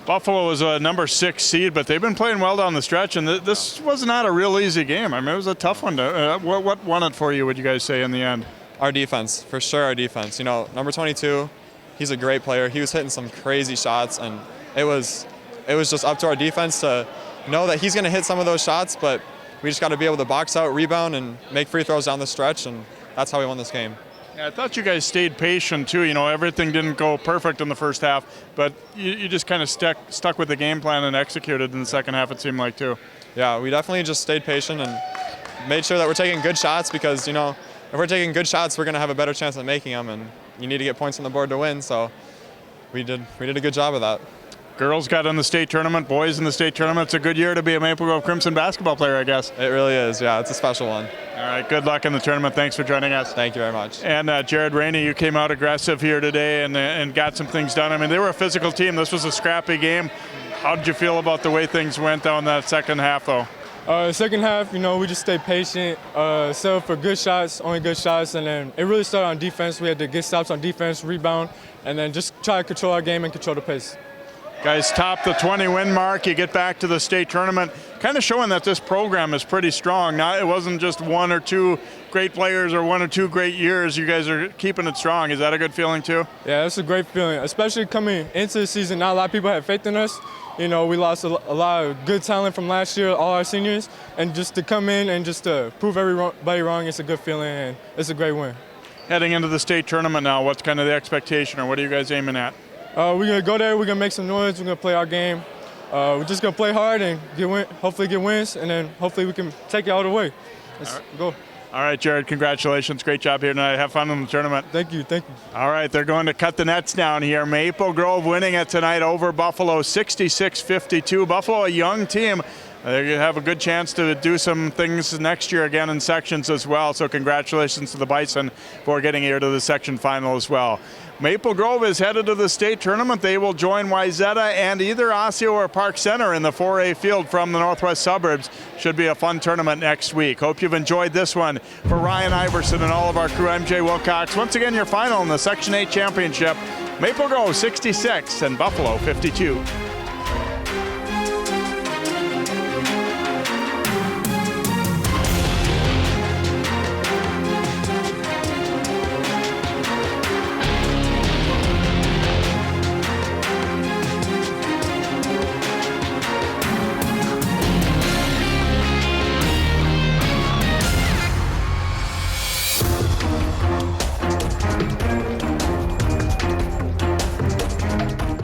Buffalo was a number 6 seed, but they've been playing well down the stretch, and this was not a real easy game. I mean, it was a tough one. What won it for you, would you guys say, in the end? Our defense, for sure our defense. Number 22, he's a great player. He was hitting some crazy shots, and it was just up to our defense to know that he's going to hit some of those shots, but we just got to be able to box out, rebound, and make free throws down the stretch, and that's how we won this game. Yeah, I thought you guys stayed patient too. Everything didn't go perfect in the first half, but you just kind of stuck with the game plan and executed in the second half, it seemed like, too. Yeah, we definitely just stayed patient and made sure that we're taking good shots because, if we're taking good shots, we're going to have a better chance at making them, and you need to get points on the board to win, so we did a good job of that. Girls got in the state tournament, boys in the state tournament. It's a good year to be a Maple Grove Crimson basketball player, I guess. It really is, yeah. It's a special one. All right, good luck in the tournament. Thanks for joining us. Thank you very much. And Jared Rainey, you came out aggressive here today and got some things done. I mean, they were a physical team. This was a scrappy game. How did you feel about the way things went down that second half, though? Second half, we just stayed patient, settled for good shots, only good shots, and then it really started on defense. We had to get stops on defense, rebound, and then just try to control our game and control the pace. Guys, top the 20-win mark. You get back to the state tournament, kind of showing that this program is pretty strong. Now, it wasn't just one or two great players or one or two great years. You guys are keeping it strong. Is that a good feeling, too? Yeah, it's a great feeling, especially coming into the season. Not a lot of people had faith in us. We lost a lot of good talent from last year, all our seniors, and just to come in and just to prove everybody wrong, it's a good feeling, and it's a great win. Heading into the state tournament now, what's kind of the expectation, or what are you guys aiming at? We're going to go there, we're going to make some noise, we're going to play our game. We're just going to play hard and hopefully get wins, and then hopefully we can take it all the way. Let's go. All right, Jared, congratulations. Great job here tonight. Have fun in the tournament. Thank you. All right, they're going to cut the nets down here. Maple Grove winning it tonight over Buffalo, 66-52. Buffalo, a young team. They have a good chance to do some things next year again in sections as well. So congratulations to the Bison for getting here to the section final as well. Maple Grove is headed to the state tournament. They will join Wayzata and either Osseo or Park Center in the 4A field from the Northwest Suburbs. Should be a fun tournament next week. Hope you've enjoyed this one. For Ryan Iverson and all of our crew, I'm Jay Wilcox. Once again, your final in the Section 8 championship. Maple Grove 66 and Buffalo 52.